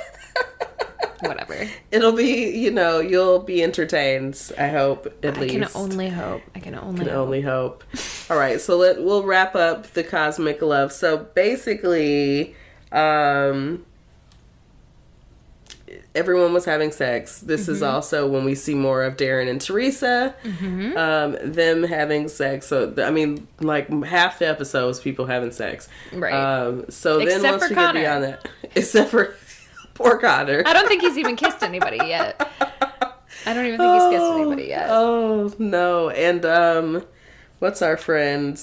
Whatever. It'll be, you'll be entertained, I hope, at least. I can only hope. I can only hope. All right, so we'll wrap up the cosmic love. So basically, everyone was having sex. This is also when we see more of Darren and Teresa, them having sex. So, half the episodes, people having sex. Right. So except then once we Connor. get beyond that, except for... Poor Connor. I don't think he's even kissed anybody yet. I don't even think he's kissed anybody yet. Oh, no. And, what's our friend?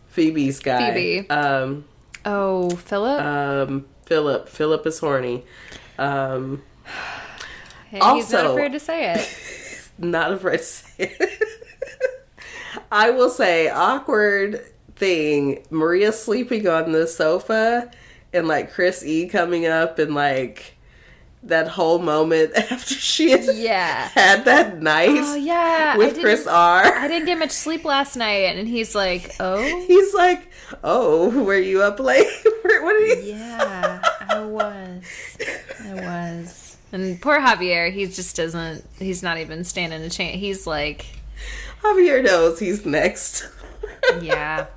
Phoebe's guy. Phoebe. Philip? Philip is horny. Hey, also, he's not afraid to say it. Not afraid to say it. I will say, awkward thing, Maria sleeping on the sofa and Chris E coming up and that whole moment after she had had that night with Chris R. I didn't get much sleep last night, and he's like, oh? He's like, oh, were you up late? What are you? Yeah, I was. And poor Javier, he's not even standing a chance. He's like... Javier knows he's next. Yeah.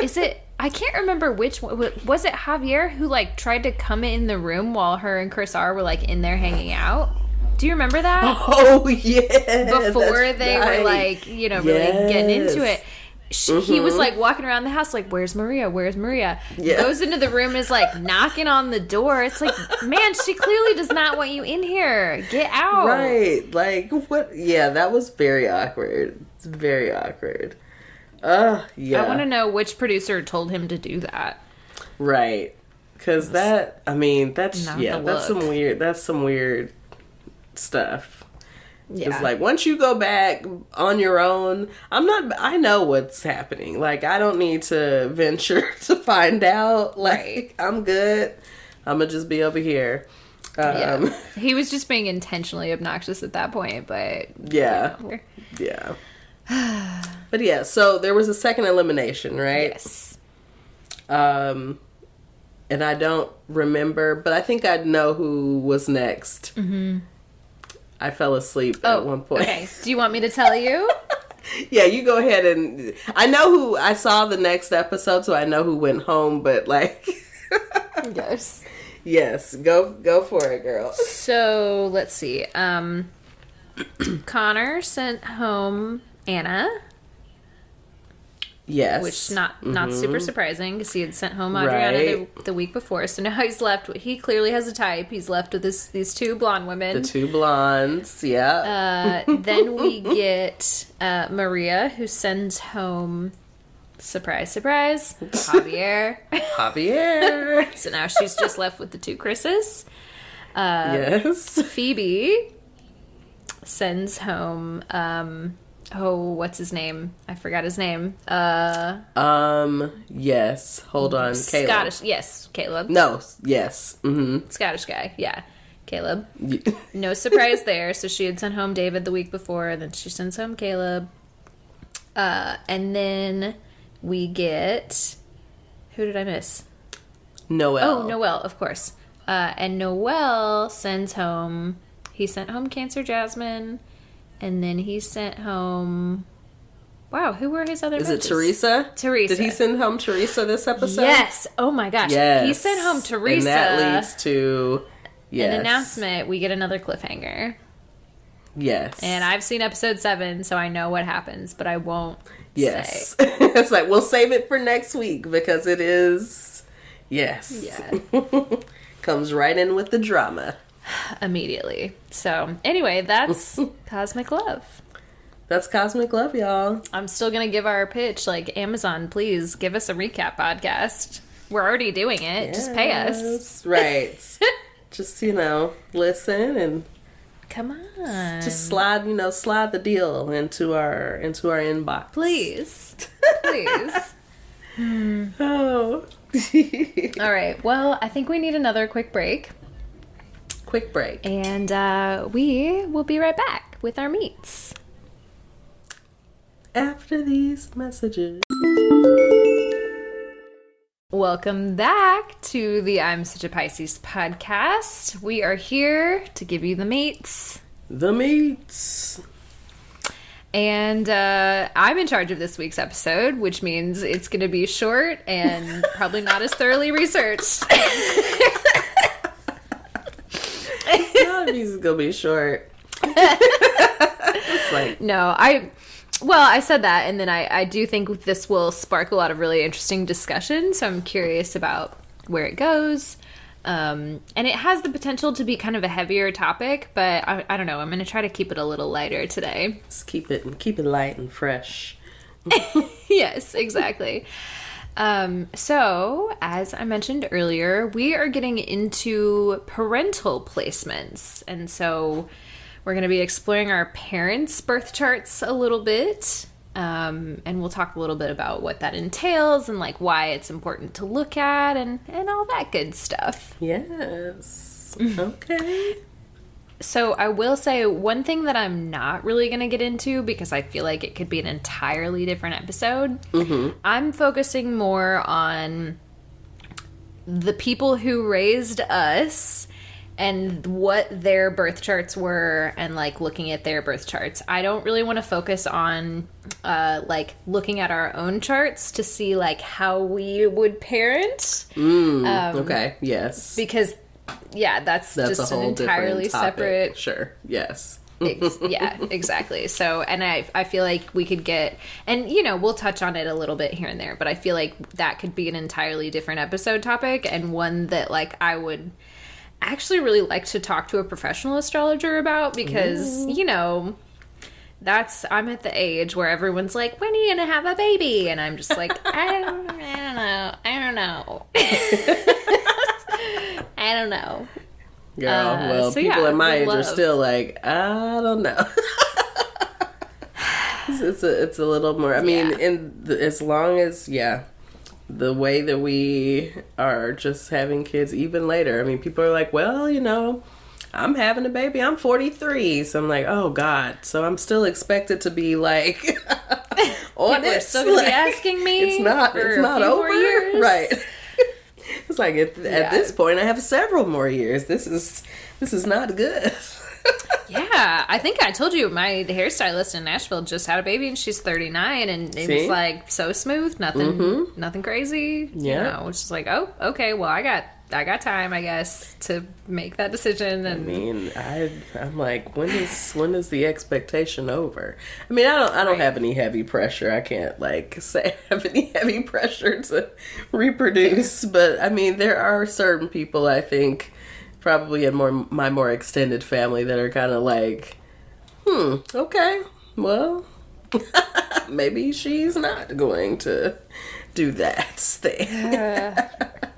Is it... I can't remember which one. Was it Javier who, like, tried to come in the room while her and Chris R were, like, in there hanging out? Do you remember that? Oh, yeah. Before they were, like, you know, really getting into it. He was, like, walking around the house, like, where's Maria? Where's Maria? Yeah. Goes into the room, is, like, knocking on the door. It's like, man, she clearly does not want you in here. Get out. Right. Like, what? Yeah, that was very awkward. It's very awkward. Yeah. I want to know which producer told him to do that. Right. Because that's some weird stuff. Yeah. It's like, once you go back on your own, I know what's happening. Like, I don't need to venture to find out. Like, I'm good. I'm going to just be over here. Yeah. He was just being intentionally obnoxious at that point, but... Yeah. You know. Yeah. But yeah, so there was a second elimination, right? Yes. And I don't remember, but I think I know who was next. Mm-hmm. I fell asleep at one point. Okay. Do you want me to tell you? Yeah, you go ahead and... I know who... I saw the next episode, so I know who went home, but like... Yes. Yes, go for it, girl. So, let's see. Connor sent home Anna. Yes. Which not super surprising because he had sent home Adriana the week before. So now he's left. He clearly has a type. He's left with these two blonde women. The two blondes, yeah. Then we get Maria, who sends home, surprise, surprise, Javier. Javier. So now she's just left with the two Chris's. Yes. Phoebe sends home... what's his name? I forgot his name. Yes. Hold on. Caleb. Scottish. Yes, Caleb. No. Yes. Mm-hmm. Scottish guy. Yeah. Caleb. No surprise there. So she had sent home David the week before, and then she sends home Caleb. And then we get... Who did I miss? Noel. Oh, Noel, of course. And Noel sends home... He sent home Cancer Jasmine... And then he sent home... Wow, who were his other Is matches? it Teresa? Teresa. Did he send home Teresa this episode? Yes. Oh my gosh. Yes. He sent home Teresa. And that leads to... Yes. An announcement. We get another cliffhanger. Yes. And I've seen episode 7, so I know what happens, but I won't say. It's like, we'll save it for next week because it is... Yes. Yeah. Comes right in with the drama. Immediately. So, anyway, that's Cosmic Love. That's Cosmic Love, y'all. I'm still going to give our pitch, like, Amazon, please give us a recap podcast. We're already doing it. Yes. Just pay us. Right. Just, listen and... Come on. Just slide the deal into our inbox. Please. Please. Oh. All right. Well, I think we need another quick break. Quick break. And we will be right back with our meets. After these messages. Welcome back to the I'm Such a Pisces podcast. We are here to give you the meets. The meets. And I'm in charge of this week's episode, which means it's going to be short and probably not as thoroughly researched. It's gonna be short. It's like... No, I said that, and then I do think this will spark a lot of really interesting discussion, so I'm curious about where it goes. And it has the potential to be kind of a heavier topic, but I don't know. I'm going to try to keep it a little lighter today. Just keep it light and fresh. Yes, exactly. So, as I mentioned earlier, we are getting into parental placements. And so we're going to be exploring our parents' birth charts a little bit. And we'll talk a little bit about what that entails and like why it's important to look at and all that good stuff. Yes. Okay. So I will say one thing that I'm not really going to get into because I feel like it could be an entirely different episode. Mm-hmm. I'm focusing more on the people who raised us and what their birth charts were, and like looking at their birth charts. I don't really want to focus on like looking at our own charts to see like how we would parent. Okay, yes. Because that's just a whole an entirely separate. Sure, yes. Yeah, exactly. So, and I feel like we could get, and we'll touch on it a little bit here and there, but I feel like that could be an entirely different episode topic, and one that like I would actually really like to talk to a professional astrologer about, because I'm at the age where everyone's like, when are you gonna have a baby? And I'm just like, I don't know. I don't know. Girl, so people at my age love. are still like, I don't know. it's a little more. I mean, as long as the way that we are just having kids even later. I mean, people are like, well, I'm having a baby. I'm 43, so I'm like, oh God. So I'm still expected to be like, on it. Still gonna be asking me. It's not over, years. right? It's like at this point, I have several more years. This is not good. Yeah, I think I told you my hairstylist in Nashville just had a baby, and she's 39, and it was like so smooth, nothing crazy. Yeah, it's just like, oh, okay, well, I got time, I guess, to make that decision. And I mean, I'm like, when is the expectation over? I mean, I don't have any heavy pressure. I can't like say I have any heavy pressure to reproduce, but I mean, there are certain people, I think, probably in my more extended family, that are kind of like, okay, well, maybe she's not going to do that thing.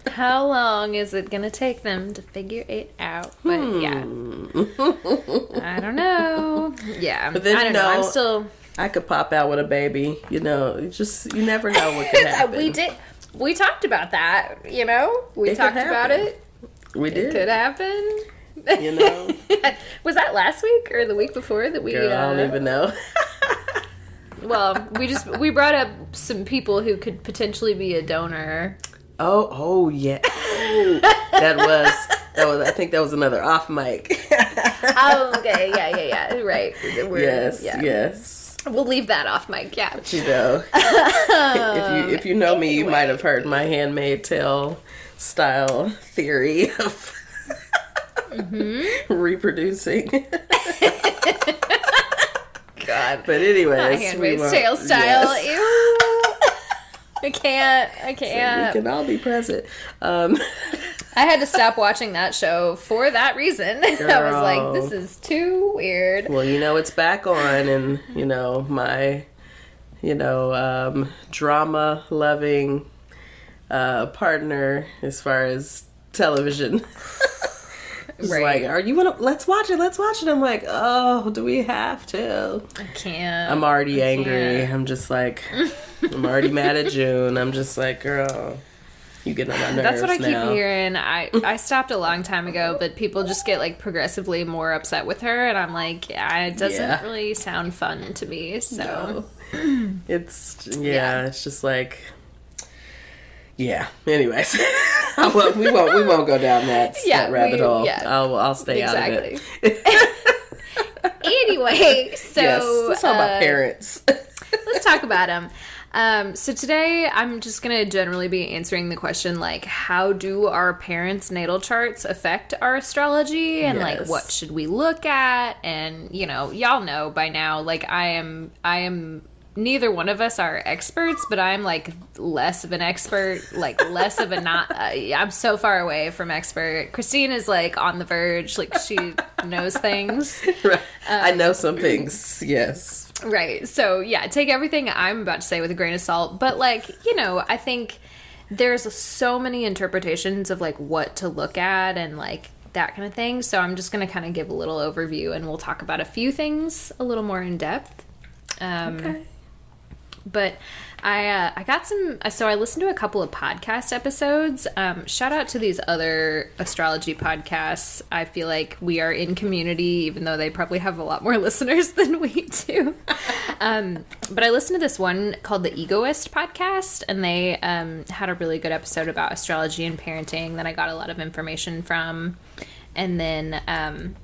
How long is it gonna take them to figure it out? But I don't know. Yeah, but then I don't know. I'm still. I could pop out with a baby. You never know what could happen. We talked about that. We talked about it. We did. It could happen. Was that last week or the week before that we? Girl, I don't even know. Well, we brought up some people who could potentially be a donor. Oh yeah. Oh, that was. I think that was another off mic. Oh, okay. Yeah. Right. Yes. We'll leave that off mic. Yeah. But if you know me, you might have heard my Handmaid's Tale style theory of reproducing. God. But anyways, Handmaid's Tale style. Yes. Ew. I can't. So we can all be present. I had to stop watching that show for that reason. Girl. I was like, this is too weird. Well, it's back on, and my drama loving partner as far as television. Right. Like, let's watch it. I'm like, oh, do we have to? I can't. I'm already angry. I'm just like, I'm already mad at June. I'm just like, girl, you get on my nerves. That's what I now. keep hearing. I stopped a long time ago, but people just get like progressively more upset with her, and I'm like, it doesn't really sound fun to me. So it's it's just like. Yeah. Anyways, we won't go down that rabbit hole. Yeah. I'll stay out of it. Anyway, so let's talk about parents. Let's talk about them. So today I'm just gonna generally be answering the question like, how do our parents' natal charts affect our astrology, and like what should we look at? And y'all know by now, like I am. Neither one of us are experts, but I'm like less of an expert, like less of a not. I'm so far away from expert. Christine is like on the verge, like she knows things. Right. I know some things, yes. Right. So yeah, take everything I'm about to say with a grain of salt. But like, I think there's so many interpretations of like what to look at and like that kind of thing. So I'm just going to kind of give a little overview, and we'll talk about a few things a little more in depth. Okay. But I got some, so I listened to a couple of podcast episodes. Shout out to these other astrology podcasts. I feel like we are in community, even though they probably have a lot more listeners than we do. But I listened to this one called the Egoist podcast, and they had a really good episode about astrology and parenting that I got a lot of information from. And then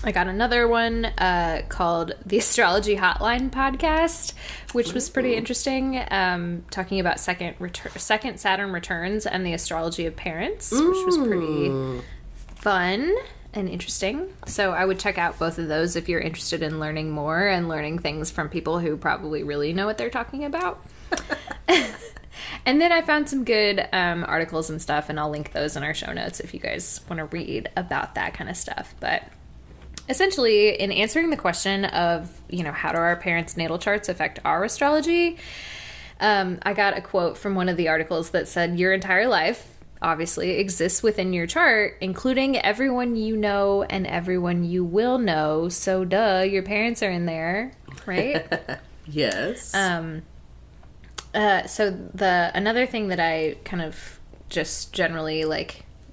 I got another one called the Astrology Hotline podcast, which was pretty interesting, talking about second Saturn returns and the astrology of parents, which was pretty fun and interesting. So I would check out both of those if you're interested in learning more and learning things from people who probably really know what they're talking about. And then I found some good articles and stuff, and I'll link those in our show notes if you guys want to read about that kind of stuff. But essentially, in answering the question of, how do our parents' natal charts affect our astrology, I got a quote from one of the articles that said, your entire life obviously exists within your chart, including everyone you know and everyone you will know. So, duh, your parents are in there, right? Yes. So another thing that I kind of just generally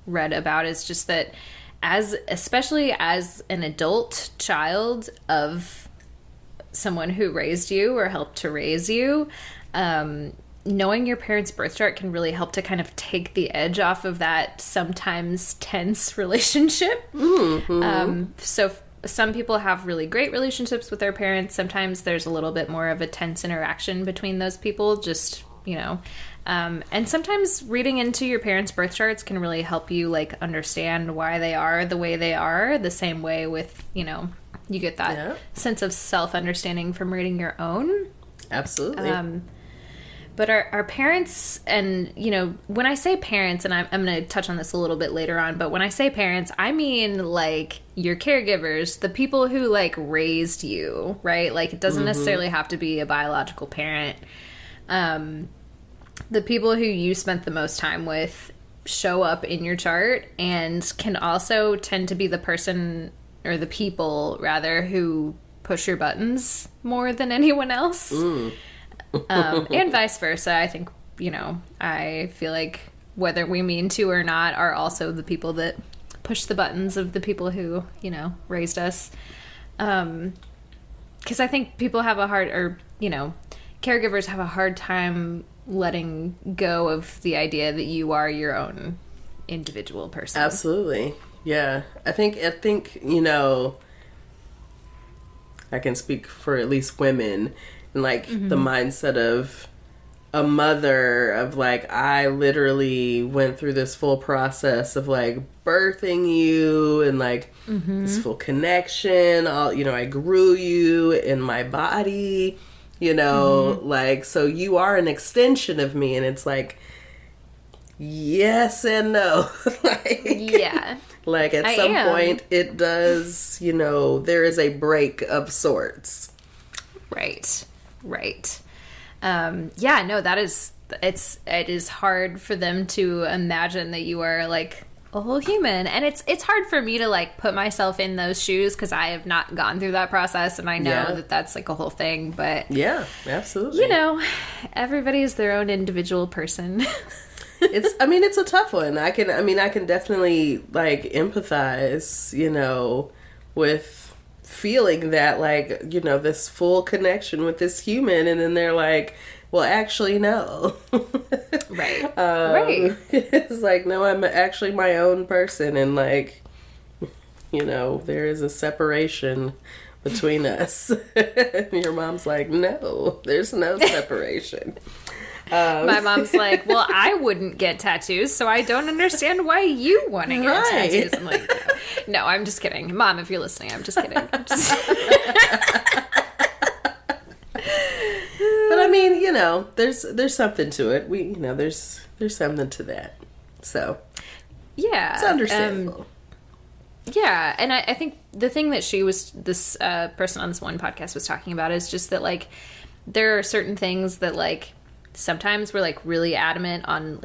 read about is just that especially as an adult child of someone who raised you or helped to raise you, knowing your parents' birth chart can really help to kind of take the edge off of that sometimes tense relationship. Mm-hmm. So some people have really great relationships with their parents. Sometimes there's a little bit more of a tense interaction between those people, just, and sometimes reading into your parents' birth charts can really help you understand why they are the way they are, the same way with, you get that sense of self-understanding from reading your own. Absolutely. But our parents, and, when I say parents, and I'm going to touch on this a little bit later on, but when I say parents, I mean, your caregivers, the people who, raised you, right? It doesn't necessarily have to be a biological parent. The people who you spent the most time with show up in your chart and can also tend to be the person, or the people, rather, who push your buttons more than anyone else. And vice versa. I think, I feel like whether we mean to or not are also the people that push the buttons of the people who, raised us. Because I think people have caregivers have a hard time letting go of the idea that you are your own individual person. Absolutely. Yeah. I think, I can speak for at least women. The mindset of a mother of I literally went through this full process of birthing you and this full connection. I grew you in my body, so you are an extension of me, and it's yes and no. Yeah. At some point it does, there is a break of sorts. Right. Yeah, no, it is hard for them to imagine that you are a whole human. And it's hard for me to put myself in those shoes because I have not gone through that process, and I know that that's a whole thing, but yeah, absolutely. Everybody is their own individual person. It's a tough one. I can definitely empathize, with feeling that this full connection with this human, and then they're well, actually, no. Right. It's no, I'm actually my own person, and there is a separation between us. Your mom's no, there's no separation. My mom's well, I wouldn't get tattoos, so I don't understand why you want to get tattoos. I'm no, I'm just kidding. Mom, if you're listening, I'm just kidding. But there's something to it. There's something to that. So, yeah. It's understandable. Yeah, and I think the thing that this person on this one podcast was talking about is just that, there are certain things that, sometimes we're really adamant on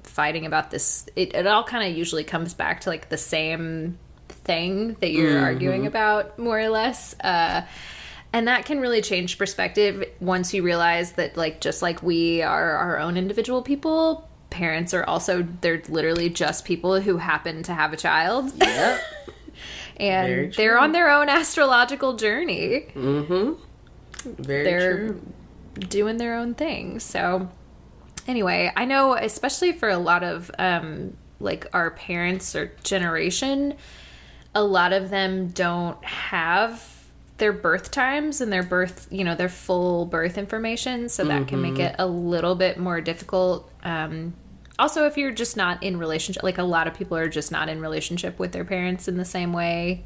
fighting about this. It all kind of usually comes back to the same thing that you're arguing about, more or less, and that can really change perspective once you realize that just like we are our own individual people, parents are also, they're literally just people who happen to have a child. Yep. And they're on their own astrological journey. They're true. Doing their own thing. So anyway, I know especially for a lot of like our parents or generation, a lot of them don't have their birth times and their birth, their full birth information. So that can make it a little bit more difficult. Also, if you're just not in relationship, like a lot of people are just not in relationship with their parents in the same way,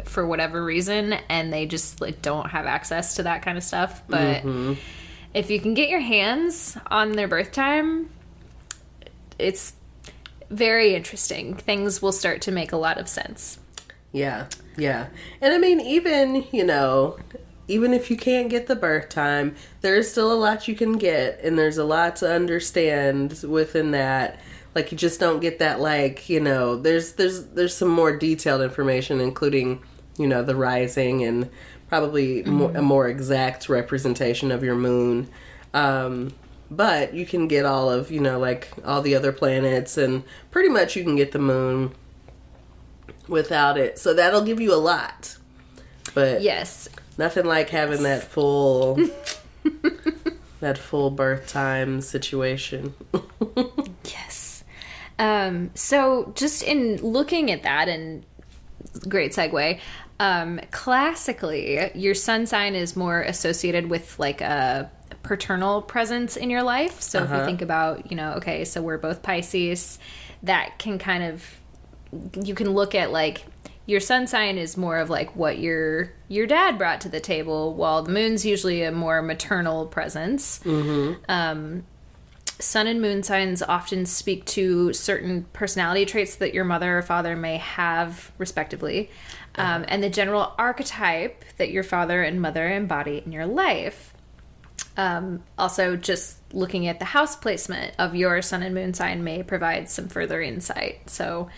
for whatever reason, and they just like don't have access to that kind of stuff. But if you can get your hands on their birth time, it's very interesting. Things will start to make a lot of sense. Yeah. And I mean, even if you can't get the birth time, there's still a lot you can get, and there's a lot to understand within that. Like, you just don't get that, like, there's some more detailed information, including, the rising and probably a more exact representation of your moon. But you can get all of, like, all the other planets, and pretty much you can get the moon without it. So that'll give you a lot. But yes, nothing like having that full birth time situation. Yes. So just in looking at that, and great segue, classically, your sun sign is more associated with like a paternal presence in your life. So if you think about, okay, so we're both Pisces, that can kind of, you can look at like your sun sign is more of like what your dad brought to the table, while the moon's usually a more maternal presence. Sun and moon signs often speak to certain personality traits that your mother or father may have, respectively, and the general archetype that your father and mother embody in your life. Also, just looking at the house placement of your sun and moon sign may provide some further insight. So,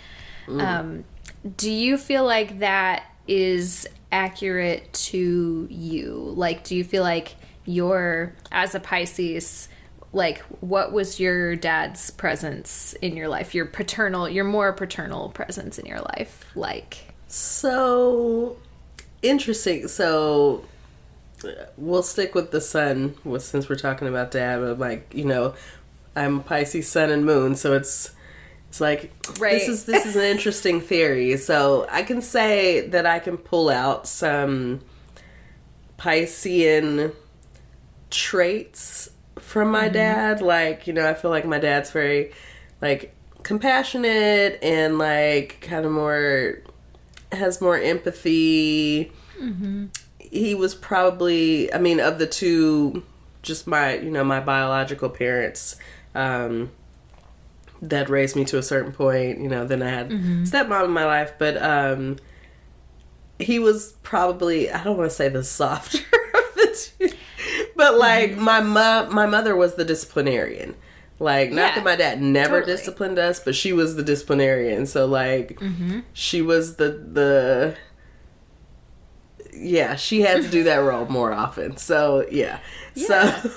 do you feel like that is accurate to you? Like, do you feel like as a Pisces, like, what was your dad's presence in your life? Your more paternal presence in your life like? So, interesting. So, we'll stick with the sun, since we're talking about dad. But like, I'm Pisces sun and moon, so it's like, right. This is an interesting theory. So I can say that I can pull out some Piscean traits from my dad. Like, I feel like my dad's very like compassionate and like kind of has more empathy. He was probably, I mean, of the two, just my my biological parents, that raised me to a certain point. Then I had stepmom in my life, but he was probably, I don't want to say the softer of the two, but like my mother was the disciplinarian. Like, not that my dad never disciplined us, but she was the disciplinarian. So like, she was the she had to do that role more often. So so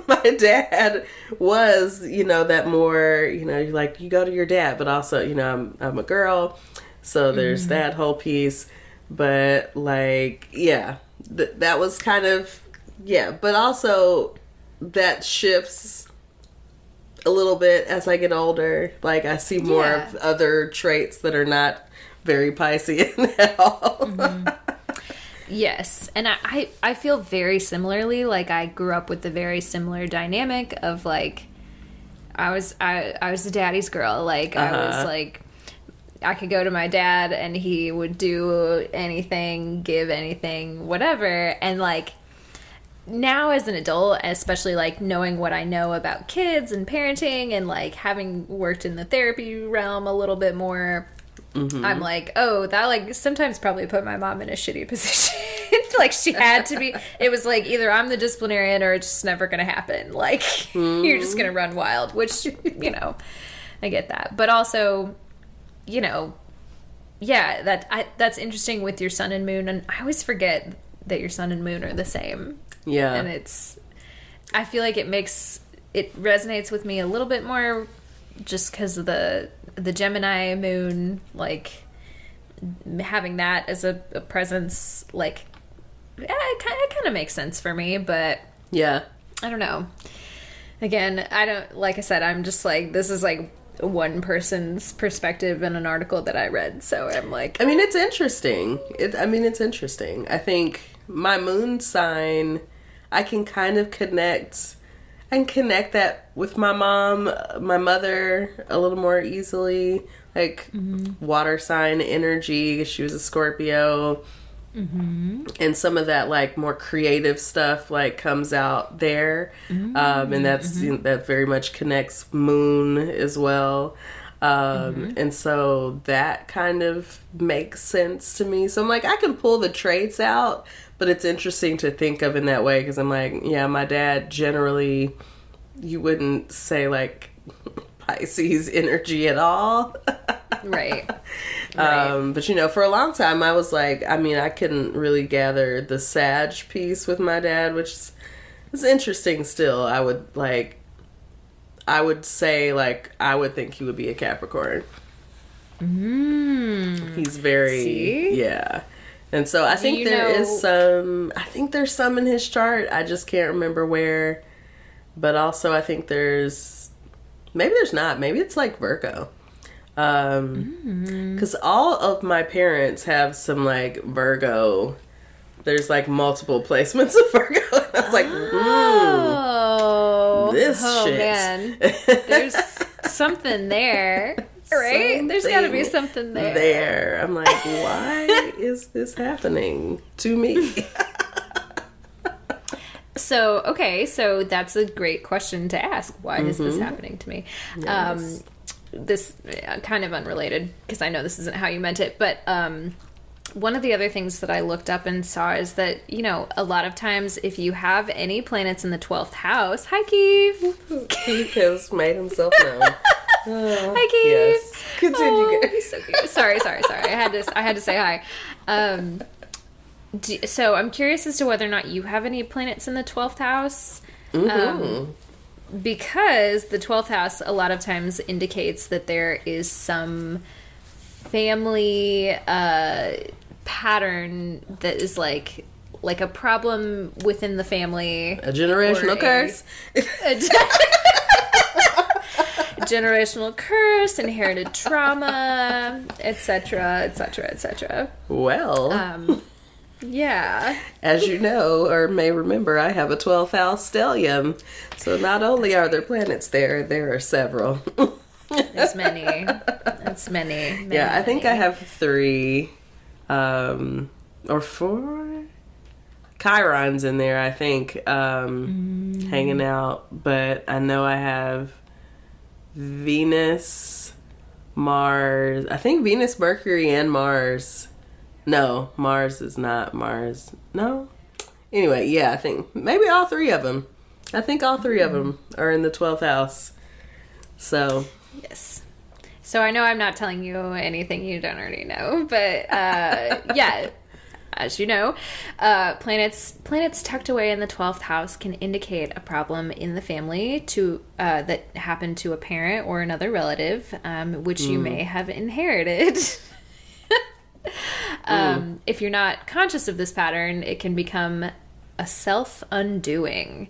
my dad was, that more, like, you go to your dad, but also, I'm a girl, so there's that whole piece. But like, that was kind of, but also that shifts a little bit as I get older. Like, I see more of other traits that are not very Piscean at all. Yes, and I feel very similarly. Like, I grew up with a very similar dynamic of like, I was a daddy's girl. Like, I was like, I could go to my dad and he would do anything, give anything, whatever. And like, now as an adult, especially like knowing what I know about kids and parenting, and like having worked in the therapy realm a little bit more, I'm like, oh, that like sometimes probably put my mom in a shitty position. Like, she had to be, it was like, either I'm the disciplinarian or it's just never going to happen. Like, you're just going to run wild, which, I get that. But also, that's interesting with your sun and moon. And I always forget that your sun and moon are the same. Yeah. And I feel like it resonates with me a little bit more just because of the Gemini moon, like, having that as a presence, like, it kind of makes sense for me. But I don't know. Again, I don't, like I said, I'm just like, this is like one person's perspective in an article that I read. So I'm like, I mean, it's interesting. It's interesting. I think my moon sign, I can kind of connect that with my mom, my mother a little more easily. Like water sign energy. She was a Scorpio. And some of that like more creative stuff like comes out there. And that's that very much connects moon as well. And so that kind of makes sense to me. So I'm like, I can pull the traits out, but it's interesting to think of in that way, because I'm like, yeah, my dad generally, you wouldn't say like Pisces energy at all. Right. But you know, for a long time I was like, I mean, I couldn't really gather the Sag piece with my dad, which is interesting still. I would say like, I would think he would be a Capricorn. He's very, See? yeah. And so I think there's some in his chart. I just can't remember where. But also I think maybe there's not. Maybe it's like Virgo. Because all of my parents have some like Virgo. There's like multiple placements of Virgo. And I was like, this shit. Man. There's something there. Right? There's got to be something there. I'm like, why is this happening to me? So that's a great question to ask. Why is this happening to me? Yes. This kind of unrelated, because I know this isn't how you meant it, but one of the other things that I looked up and saw is that, you know, a lot of times if you have any planets in the 12th house, hi Keith! Keith has made himself known. Hi Keith! Yes. Continue. He's so cute. Sorry. I had to say hi. So I'm curious as to whether or not you have any planets in the 12th house. Because the 12th house a lot of times indicates that there is some family pattern that is like a problem within the family. A generational curse. Generational curse, inherited trauma, etc., etc., etc. Well... yeah. As you know, or may remember, I have a 12th house stellium. So not only are there planets there are several. There's many. That's many. Yeah, I think I have 3 or 4 Chirons in there, I think, hanging out. But I know I have Venus, Mars. I think Venus, Mercury, and Mars. No, Mars is not Mars. No? Anyway, yeah, I think maybe all 3 of them. I think all 3 of them are in the 12th house. So. Yes. So I know I'm not telling you anything you don't already know, but yeah, as you know, planets tucked away in the 12th house can indicate a problem in the family that happened to a parent or another relative, which you may have inherited. If you're not conscious of this pattern, it can become a self-undoing.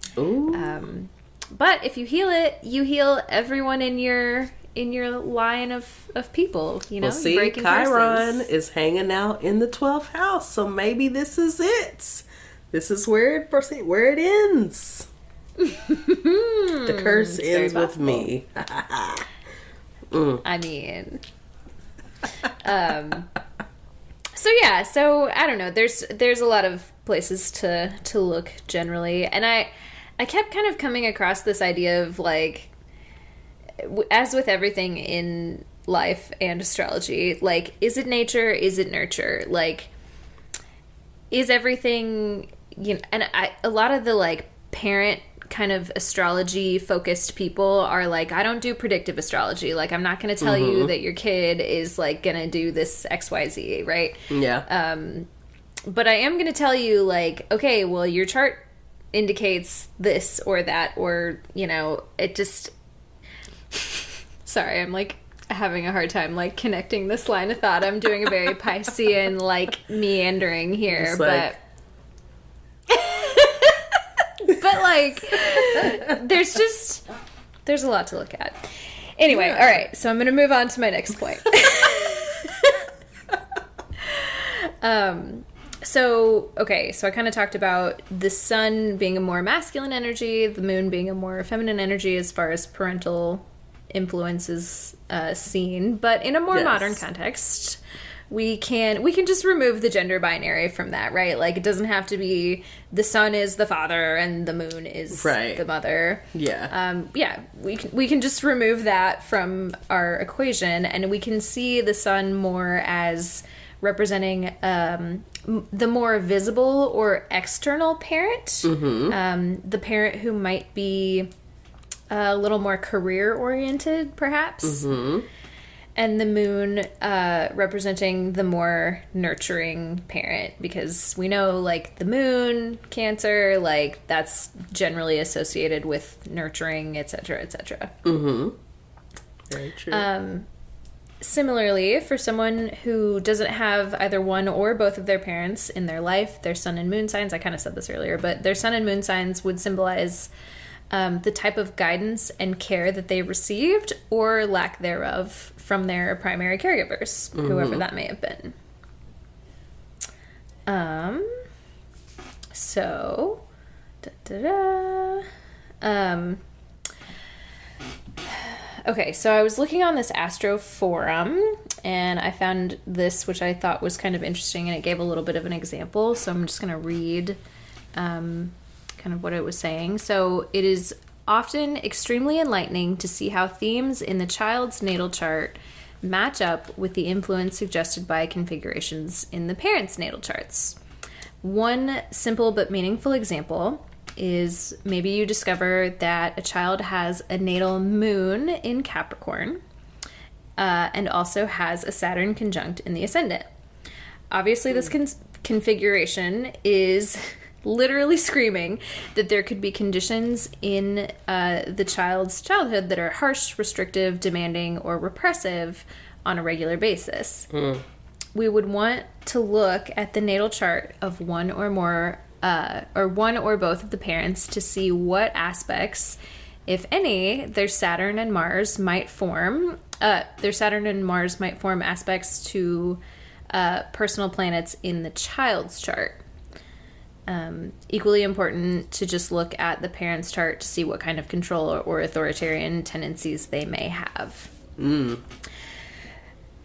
But if you heal it, you heal everyone in your line of people. You know, well, see, Chiron is hanging out in the 12th house, so maybe this is it. This is where it ends. The curse ends with me. I mean, so I don't know. There's a lot of places to look generally, and I kept kind of coming across this idea of like, as with everything in life and astrology, like, is it nature? Is it nurture? Like, is everything, you know? And a lot of the like parent kind of astrology focused people are like, I don't do predictive astrology. Like, I'm not going to tell you that your kid is like going to do this XYZ, right? Yeah. But I am going to tell you, like, okay, well, your chart indicates this or that, or, you know, it just... Sorry, I'm, like, having a hard time, like, connecting this line of thought. I'm doing a very Piscean, like, meandering here, but... But, like, there's a lot to look at. Anyway, all right. So I'm going to move on to my next point. So I kind of talked about the sun being a more masculine energy, the moon being a more feminine energy as far as parental influence is seen. But in a more modern context, we can just remove the gender binary from that, right? Like, it doesn't have to be the sun is the father and the moon is the mother. Yeah. We can just remove that from our equation, and we can see the sun more as representing the more visible or external parent, the parent who might be a little more career oriented, perhaps. And the moon representing the more nurturing parent, because we know, like, the moon, Cancer, like, that's generally associated with nurturing, etc., etc. Very true. Similarly, for someone who doesn't have either one or both of their parents in their life, their sun and moon signs, I kind of said this earlier, but their sun and moon signs would symbolize the type of guidance and care that they received or lack thereof from their primary caregivers, whoever that may have been. Okay, so I was looking on this Astro forum, and I found this, which I thought was kind of interesting, and it gave a little bit of an example, so I'm just going to read kind of what it was saying. So, it is often extremely enlightening to see how themes in the child's natal chart match up with the influence suggested by configurations in the parents' natal charts. One simple but meaningful example is maybe you discover that a child has a natal moon in Capricorn and also has a Saturn conjunct in the ascendant. Obviously, this configuration is literally screaming that there could be conditions in the child's childhood that are harsh, restrictive, demanding, or repressive on a regular basis. We would want to look at the natal chart of one or more or one or both of the parents to see what aspects, if any, their Saturn and Mars might form aspects to personal planets in the child's chart. Equally important to just look at the parent's chart to see what kind of control or authoritarian tendencies they may have.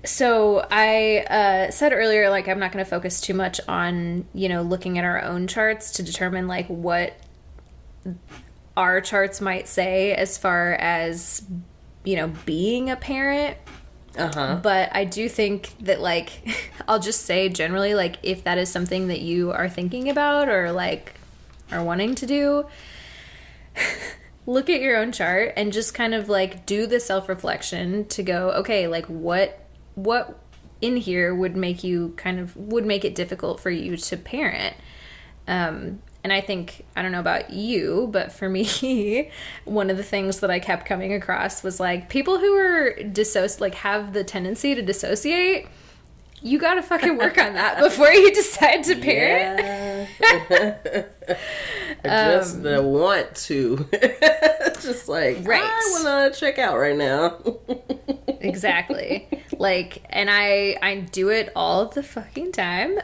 So I said earlier, like, I'm not going to focus too much on, looking at our own charts to determine, like, what our charts might say as far as, being a parent. But I do think that, like, I'll just say generally, like, if that is something that you are thinking about or, like, are wanting to do, look at your own chart and just kind of, like, do the self-reflection to go, okay, like, what in here would make it difficult for you to parent. And I think, I don't know about you, but for me, one of the things that I kept coming across was, like, people who are have the tendency to dissociate, you gotta fucking work on that before you decide to parent. Just the want to. Just like, right. I want to check out right now. Exactly. Like, and I do it all the fucking time.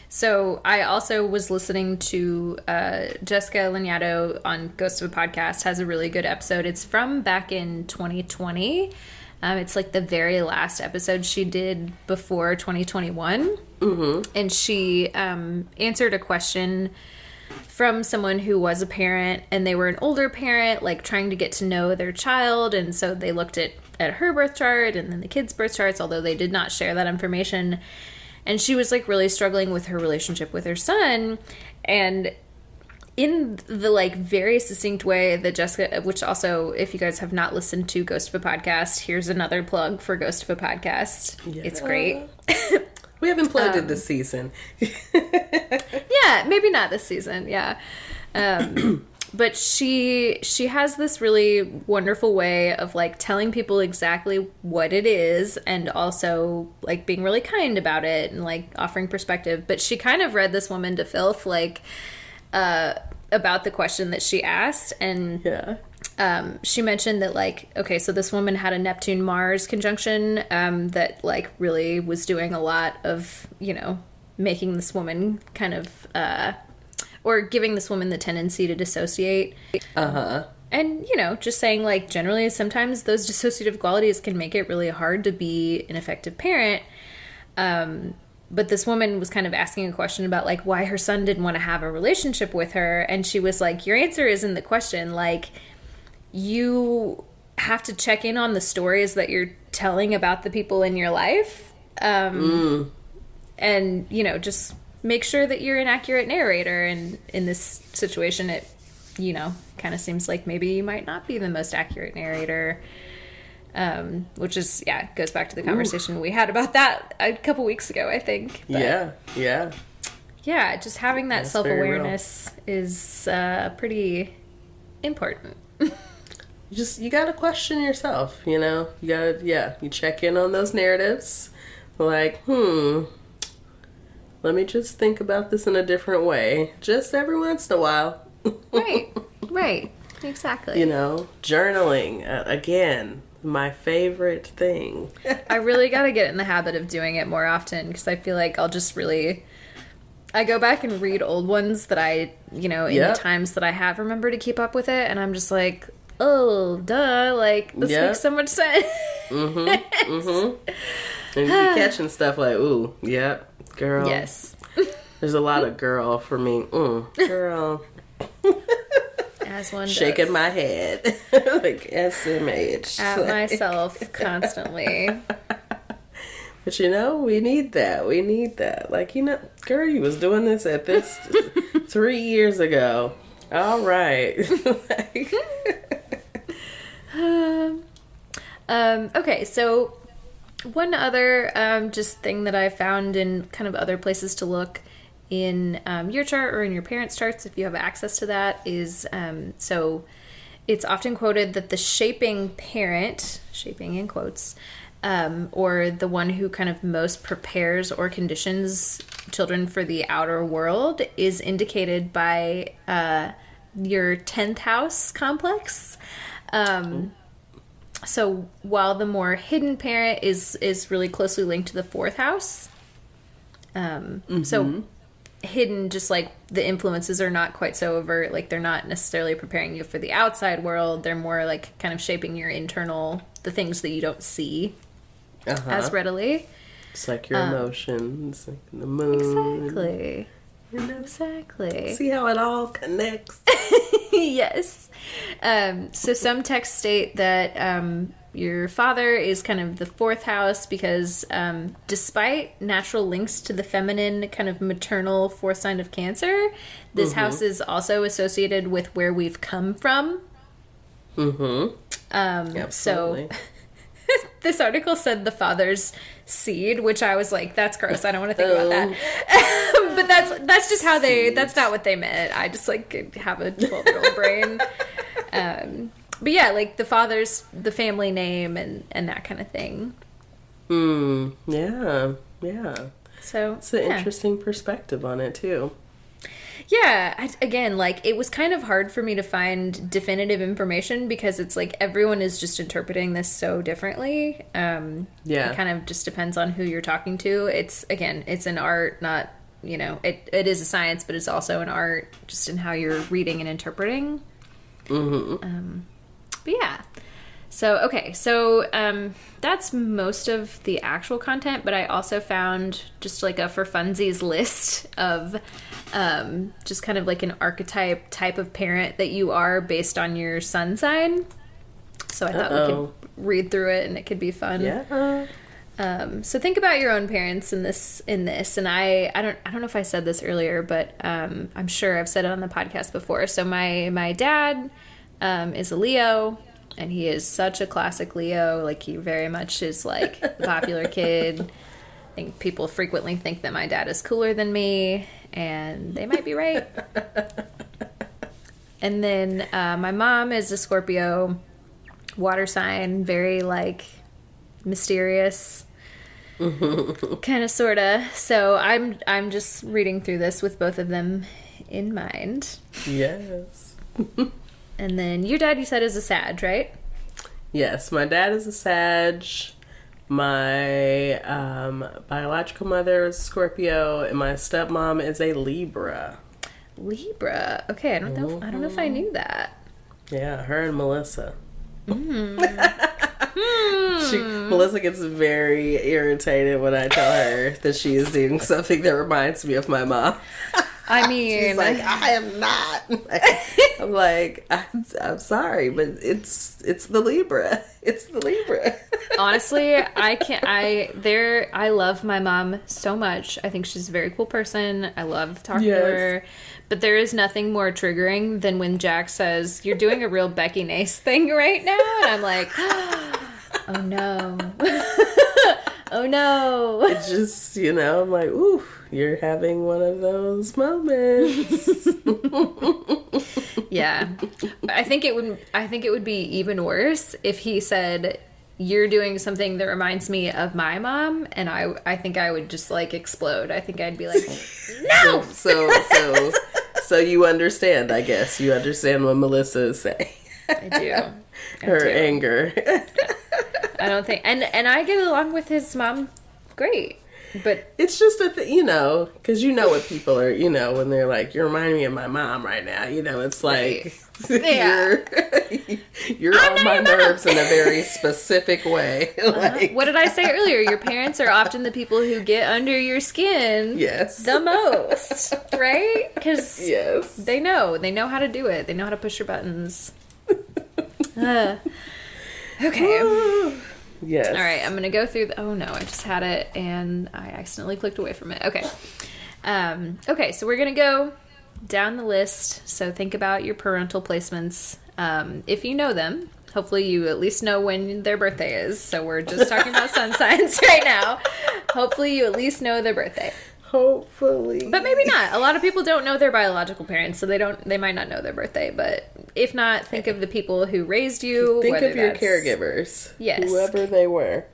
So I also was listening to Jessica Lanyadoo on Ghost of a Podcast, has a really good episode. It's from back in 2020. It's like the very last episode she did before 2021. And she answered a question from someone who was a parent, and they were an older parent, like, trying to get to know their child, and so they looked at her birth chart and then the kids' birth charts, although they did not share that information. And she was, like, really struggling with her relationship with her son, and in the, like, very succinct way that Jessica, which also, if you guys have not listened to Ghost of a Podcast, here's another plug for Ghost of a Podcast. Yeah. It's great. We haven't plugged it this season. Yeah, maybe not this season. Yeah. But she has this really wonderful way of, like, telling people exactly what it is, and also, like, being really kind about it and, like, offering perspective. But she kind of read this woman to filth, like, about the question that she asked. And she mentioned that, like, okay, so this woman had a Neptune-Mars conjunction that, like, really was doing a lot of, you know, making this woman kind of, or giving this woman the tendency to dissociate. Uh-huh. And, you know, just saying, like, generally, sometimes those dissociative qualities can make it really hard to be an effective parent. But this woman was kind of asking a question about, like, why her son didn't want to have a relationship with her. And she was like, your answer isn't the question. Like, you have to check in on the stories that you're telling about the people in your life. And, you know, just make sure that you're an accurate narrator. And in this situation, it, you know, kind of seems like maybe you might not be the most accurate narrator. Which is, yeah, goes back to the conversation we had about that a couple weeks ago, I think. But, yeah, just having that self-awareness is pretty important. You gotta question yourself, you know? You gotta, you check in on those narratives. Like, let me just think about this in a different way. Just every once in a while. Right. Exactly. You know, journaling, again, my favorite thing. I really got to get in the habit of doing it more often, because I feel like I'll just really... I go back and read old ones that I, you know, in the times that I have remembered to keep up with it, and I'm just like, oh, duh, like, this makes so much sense. And you catching stuff like, ooh, girl. Yes. There's a lot of girl for me. Girl. As one shaking does. my head like SMH at myself constantly. But you know, we need that. Like, you know, girl, you was doing this at this 3 years ago. All right. Okay, so one other just thing that I found in kind of other places to look in your chart or in your parents' charts, if you have access to that, is so it's often quoted that the shaping parent, shaping in quotes, or the one who kind of most prepares or conditions children for the outer world is indicated by your 10th house complex. So while the more hidden parent is really closely linked to the 4th house, so hidden, just like the influences are not quite so overt, like they're not necessarily preparing you for the outside world, they're more like kind of shaping your internal, the things that you don't see as readily. It's like your emotions, like the moon. Exactly. Exactly. See how it all connects. Yes. So some texts state that your father is kind of the 4th house because despite natural links to the feminine kind of maternal 4th sign of Cancer, this house is also associated with where we've come from. So this article said the father's seed, which I was like, that's gross. I don't want to think about that. But that's just how that's not what they meant. I just like have a 12-year-old brain. But yeah, like the father's, the family name and that kind of thing. Yeah. So it's an interesting perspective on it too. Yeah, again, like it was kind of hard for me to find definitive information because it's like everyone is just interpreting this so differently. It kind of just depends on who you're talking to. It's an art, not, you know, it is a science, but it's also an art just in how you're reading and interpreting. But yeah. So that's most of the actual content, but I also found just like a for funsies list of just kind of like an archetype type of parent that you are based on your sun sign. So I thought we could read through it and it could be fun. Yeah. So think about your own parents in this, and I don't know if I said this earlier, but I'm sure I've said it on the podcast before. So my dad is a Leo. And he is such a classic Leo. Like, he very much is, like, the popular kid. I think people frequently think that my dad is cooler than me. And they might be right. And then my mom is a Scorpio, water sign. Very, like, mysterious. Kind of, sort of. So I'm just reading through this with both of them in mind. Yes. And then your dad, you said, is a Sag, right? Yes, my dad is a Sag. My biological mother is Scorpio, and my stepmom is a Libra. Libra. Okay, I don't know if I knew that. Yeah, her and Melissa. Melissa gets very irritated when I tell her that she is doing something that reminds me of my mom. I mean, she's like, I am not. I'm like, I'm sorry, but it's the Libra. It's the Libra. Honestly, I love my mom so much. I think she's a very cool person. I love talking to her. But there is nothing more triggering than when Jack says, "You're doing a real Becky Nace thing right now." And I'm like, oh no. Oh no. It just, I'm like, ooh, you're having one of those moments. Yeah. I think it would be even worse if he said, "You're doing something that reminds me of my mom," and I think I would just like explode. I think I'd be like, no. So you understand, I guess. You understand what Melissa is saying. I do. Her anger. I don't think, and I get along with his mom great, but it's just a thing, because what people are, when they're like, "You remind me of my mom right now," it's like, yeah. you're on my nerves in a very specific way. Like, what did I say earlier? Your parents are often the people who get under your skin. Yes. The most, right? Because yes, they know how to do it. They know how to push your buttons. Okay. Yes. All right, I'm going to go through oh no, I just had it and I accidentally clicked away from it. Okay. Okay, so we're going to go down the list. So think about your parental placements. If you know them, hopefully you at least know when their birthday is. So we're just talking about sun signs right now. Hopefully you at least know their birthday. Hopefully. But maybe not. A lot of people don't know their biological parents, so they might not know their birthday. But if not, think of the people who raised you. Think of your caregivers. Yes. Whoever they were.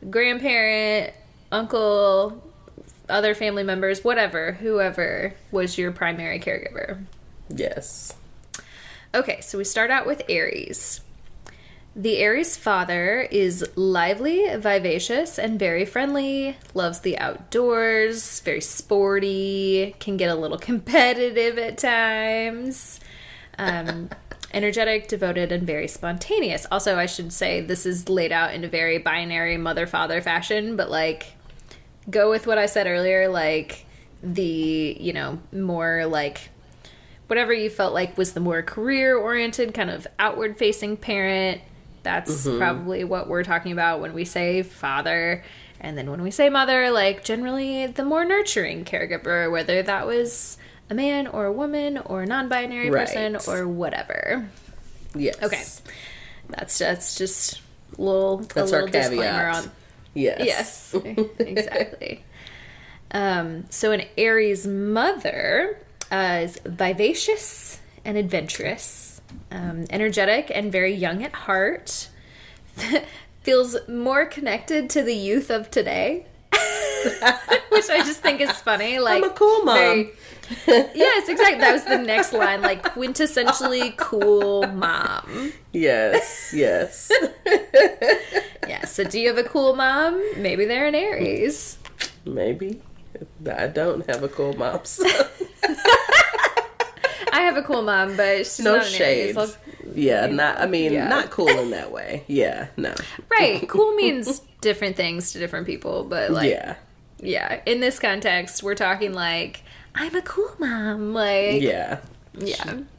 Grandparent, uncle, other family members, whoever was your primary caregiver. Yes. Okay, so we start out with Aries. The Aries father is lively, vivacious, and very friendly, loves the outdoors, very sporty, can get a little competitive at times, energetic, devoted, and very spontaneous. Also, I should say this is laid out in a very binary mother-father fashion, but like, go with what I said earlier, like the, more like whatever you felt like was the more career-oriented, kind of outward-facing parent. That's probably what we're talking about when we say father. And then when we say mother, like generally the more nurturing caregiver, whether that was a man or a woman or a non-binary person or whatever. Yes. Okay. That's just a little disclaimer on. Yes. Yes. Exactly. So an Aries mother is vivacious and adventurous. Energetic and very young at heart, feels more connected to the youth of today, which I just think is funny. Like, I'm a cool mom. Yes, exactly. That was the next line, like quintessentially cool mom. Yes. Yeah. So, do you have a cool mom? Maybe they're an Aries. Maybe. I don't have a cool mom. So. I have a cool mom, but she's no not an shade. Aries. Yeah, not cool in that way. Yeah, no. Right. Cool means different things to different people, but like, yeah. In this context, we're talking like, I'm a cool mom. Like, yeah.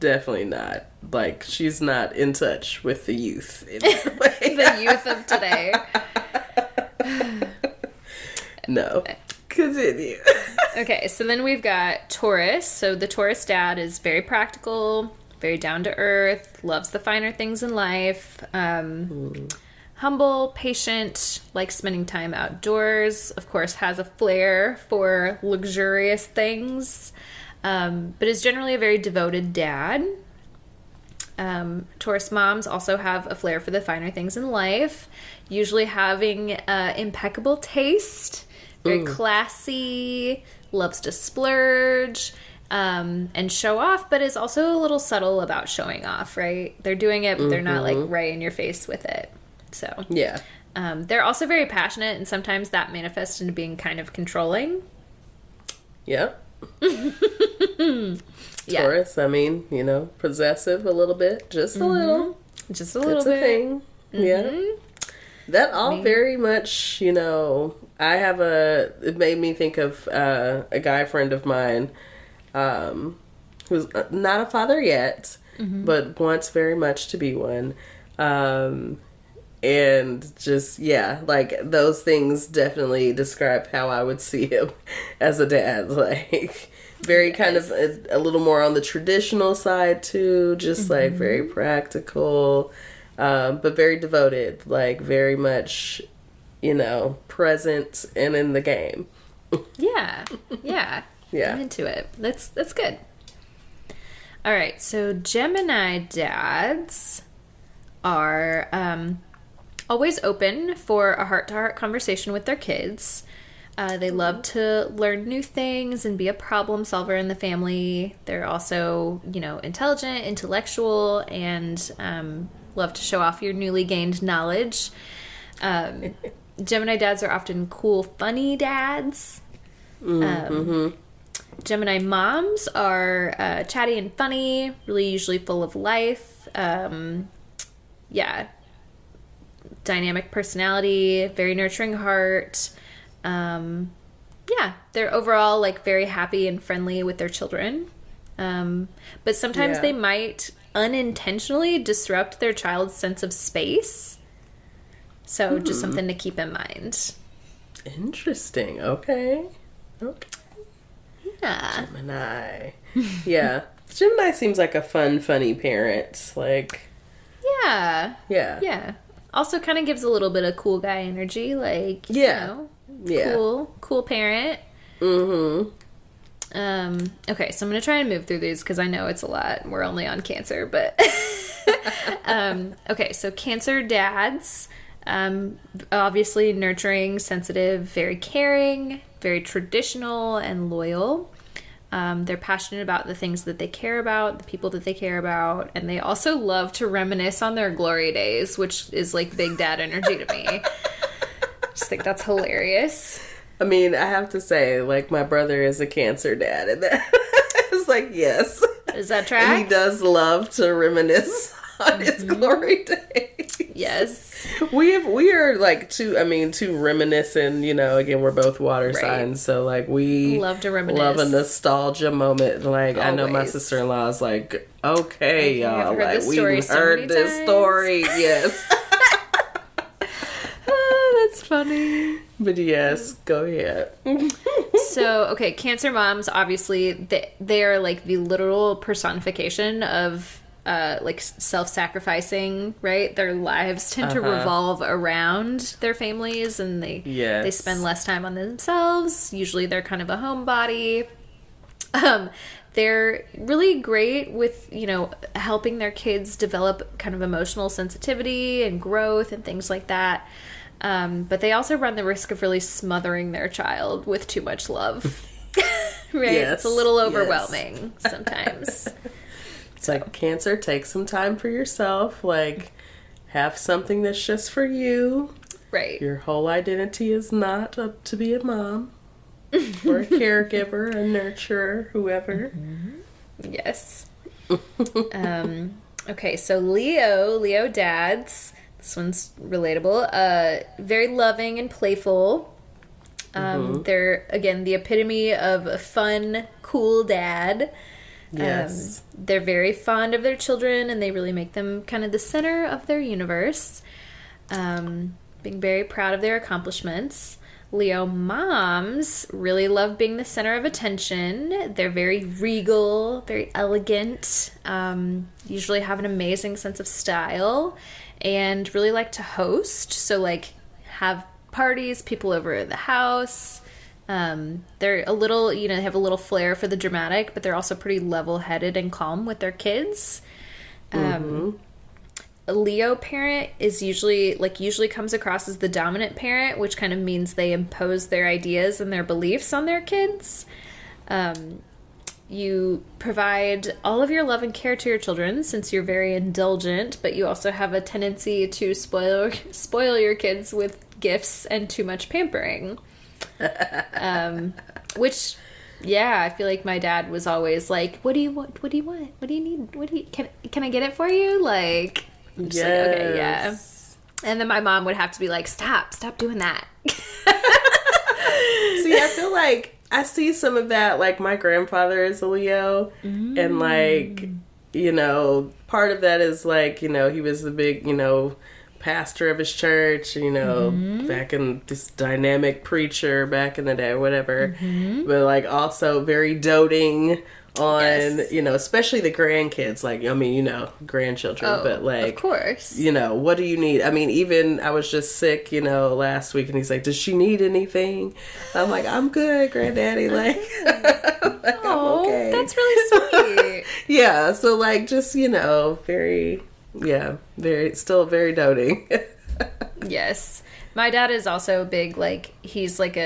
Definitely not. Like, she's not in touch with the youth in that way. The youth of today. No. Continue. Okay, so then we've got Taurus. So the Taurus dad is very practical, very down to earth, loves the finer things in life, humble, patient, likes spending time outdoors, of course has a flair for luxurious things, but is generally a very devoted dad. Taurus moms also have a flair for the finer things in life, usually having impeccable taste, very classy, loves to splurge, and show off, but is also a little subtle about showing off, right? They're doing it, but they're not like right in your face with it. So yeah. They're also very passionate, and sometimes that manifests into being kind of controlling. Yep. Yeah. Taurus, I mean, possessive a little bit, just a little. Just a little it's bit. A thing. Yeah. That all very much, it made me think of a guy friend of mine who's not a father yet, but wants very much to be one. And just, like those things definitely describe how I would see him as a dad. Like very kind of a little more on the traditional side too, just like very practical, but very devoted, like very much, present and in the game. Yeah. I'm into it. That's good. All right, so Gemini dads are always open for a heart-to-heart conversation with their kids. They love to learn new things and be a problem solver in the family. They're also, intelligent, intellectual, and love to show off your newly gained knowledge. Gemini dads are often cool, funny dads. Gemini moms are chatty and funny, really usually full of life. Dynamic personality, very nurturing heart. They're overall like very happy and friendly with their children. But sometimes they might unintentionally disrupt their child's sense of space. So just something to keep in mind. Interesting. Okay. Yeah. Gemini. Yeah. Gemini seems like a fun, funny parent. Like. Yeah. Yeah. Yeah. Also kind of gives a little bit of cool guy energy. Like, cool parent. Okay, so I'm going to try and move through these because I know it's a lot. We're only on Cancer, but... okay, so Cancer dads, obviously nurturing, sensitive, very caring, very traditional and loyal. They're passionate about the things that they care about, the people that they care about, and they also love to reminisce on their glory days, which is like big dad energy to me. Just think that's hilarious. I mean, I have to say, like, my brother is a Cancer dad, and that it's like, yes. Is that track? And he does love to reminisce on his glory days. Yes. We are like too reminiscent, again, we're both water signs, so like we love to reminisce. Love a nostalgia moment. Like always. I know my sister-in-law is like, okay, y'all, like we've heard this story. Yes. Oh, that's funny. But yes, go ahead. So, okay, Cancer moms, obviously, they are like the literal personification of like self-sacrificing, right? Their lives tend to revolve around their families, and they spend less time on themselves. Usually they're kind of a homebody. They're really great with, helping their kids develop kind of emotional sensitivity and growth and things like that. But they also run the risk of really smothering their child with too much love. Right? Yes, it's a little overwhelming sometimes. It's like, Cancer, take some time for yourself. Like, have something that's just for you. Right. Your whole identity is not up to be a mom or a caregiver, a nurturer, whoever. Yes. Okay, so Leo dads. This one's relatable. Very loving and playful. They're, again, the epitome of a fun, cool dad. Yes. They're very fond of their children, and they really make them kind of the center of their universe. Being very proud of their accomplishments. Leo moms really love being the center of attention. They're very regal, very elegant, usually have an amazing sense of style, and really like to host. So, like, have parties, people over at the house. They're a little, they have a little flair for the dramatic, but they're also pretty level-headed and calm with their kids. A Leo parent is usually comes across as the dominant parent, which kind of means they impose their ideas and their beliefs on their kids. You provide all of your love and care to your children since you're very indulgent, but you also have a tendency to spoil your kids with gifts and too much pampering. Which, yeah, I feel like my dad was always like, what do you want? What do you want? What do you need? Can I get it for you? Like, I'm just like, okay, yeah. And then my mom would have to be like, stop doing that. See, I feel like I see some of that, like my grandfather is a Leo, and like, you know, part of that is like, you know, he was the big, you know, pastor of his church, you know, back in this dynamic preacher back in the day, whatever, but like also very doting on, you know, especially the grandkids, like, I mean, you know, grandchildren, but like, of course, you know, what do you need? I mean, even I was just sick, you know, last week, and he's like, does she need anything? I'm like, I'm good, granddaddy, like, like I'm okay. That's really sweet. Yeah, so like, just, you know, still very doting. Yes. My dad is also big, like, he's like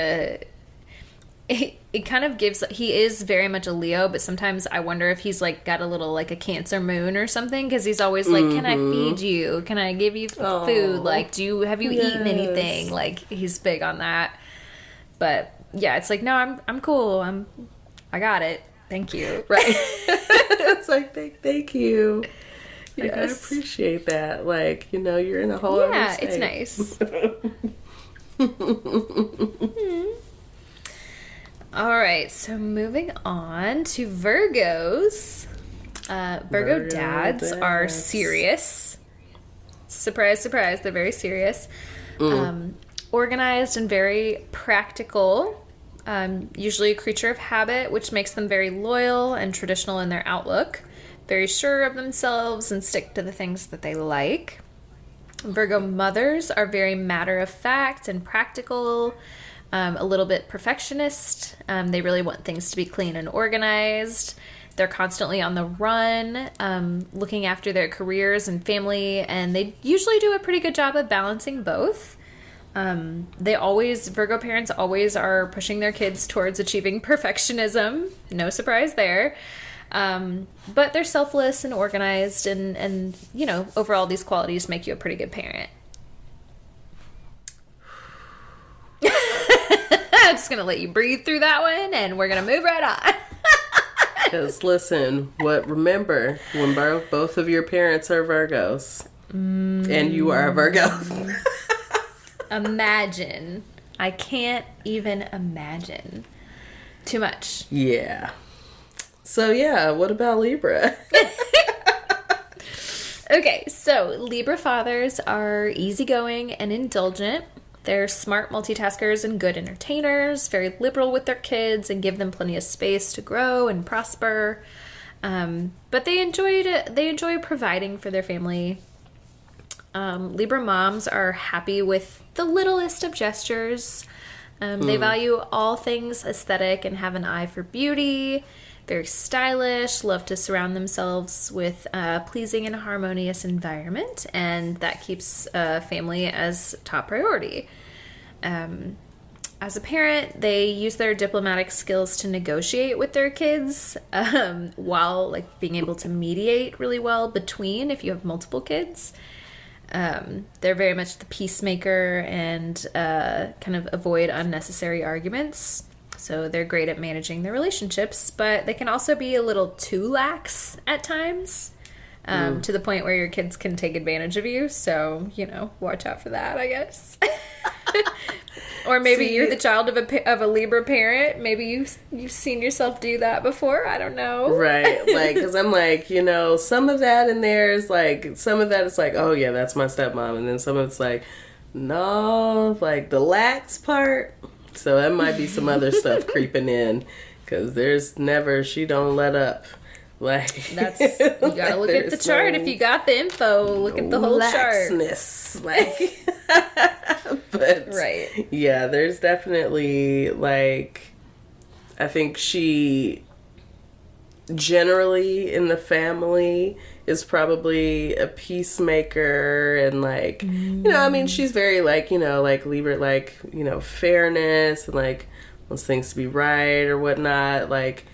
it kind of gives, he is very much a Leo, but sometimes I wonder if he's like got a little like a Cancer moon or something, because he's always like, can I feed you? Can I give you food? Like, have you eaten anything? Like, he's big on that. But yeah, it's like, no, I'm cool. I got it. Thank you. Right. It's like, thank you. Yes. I appreciate that. Like, you know, you're in a whole other state. It's nice. All right, so moving on to Virgos. Virgo dads are serious. Surprise, surprise, they're very serious. Organized and very practical. Usually a creature of habit, which makes them very loyal and traditional in their outlook. Very sure of themselves and stick to the things that they like. Virgo mothers are very matter of fact and practical. A little bit perfectionist. They really want things to be clean and organized. They're constantly on the run, looking after their careers and family, and they usually do a pretty good job of balancing both. Virgo parents always are pushing their kids towards achieving perfectionism. No surprise there. But they're selfless and organized, and you know, overall these qualities make you a pretty good parent. I'm just going to let you breathe through that one, and we're going to move right on. Because listen, remember, when both of your parents are Virgos, and you are a Virgo. Imagine. I can't even imagine. Too much. Yeah. So yeah, what about Libra? Okay, so Libra fathers are easygoing and indulgent. They're smart multitaskers and good entertainers, very liberal with their kids and give them plenty of space to grow and prosper. But they enjoy providing for their family. Libra moms are happy with the littlest of gestures. They value all things aesthetic and have an eye for beauty. Very stylish, love to surround themselves with a pleasing and harmonious environment, and that keeps family as top priority. As a parent, they use their diplomatic skills to negotiate with their kids, while like being able to mediate really well between if you have multiple kids. They're very much the peacemaker and kind of avoid unnecessary arguments. So they're great at managing their relationships, but they can also be a little too lax at times, to the point where your kids can take advantage of you. So, you know, watch out for that, I guess. Or maybe you're the child of a Libra parent. Maybe you've seen yourself do that before. I don't know. Right. Like, because I'm like, you know, some of that in there is like, some of that is like, oh yeah, that's my stepmom. And then some of it's like, no, like the lax part. So that might be some other stuff creeping in, because she don't let up. Like, you gotta look at the chart. If you got the info, look at the whole laxness. Like, but right. Yeah, there's definitely like, I think she generally in the family is probably a peacemaker, and like, you know, I mean, she's very like, you know, like Libra, like, you know, fairness and like wants things to be right or whatnot, like,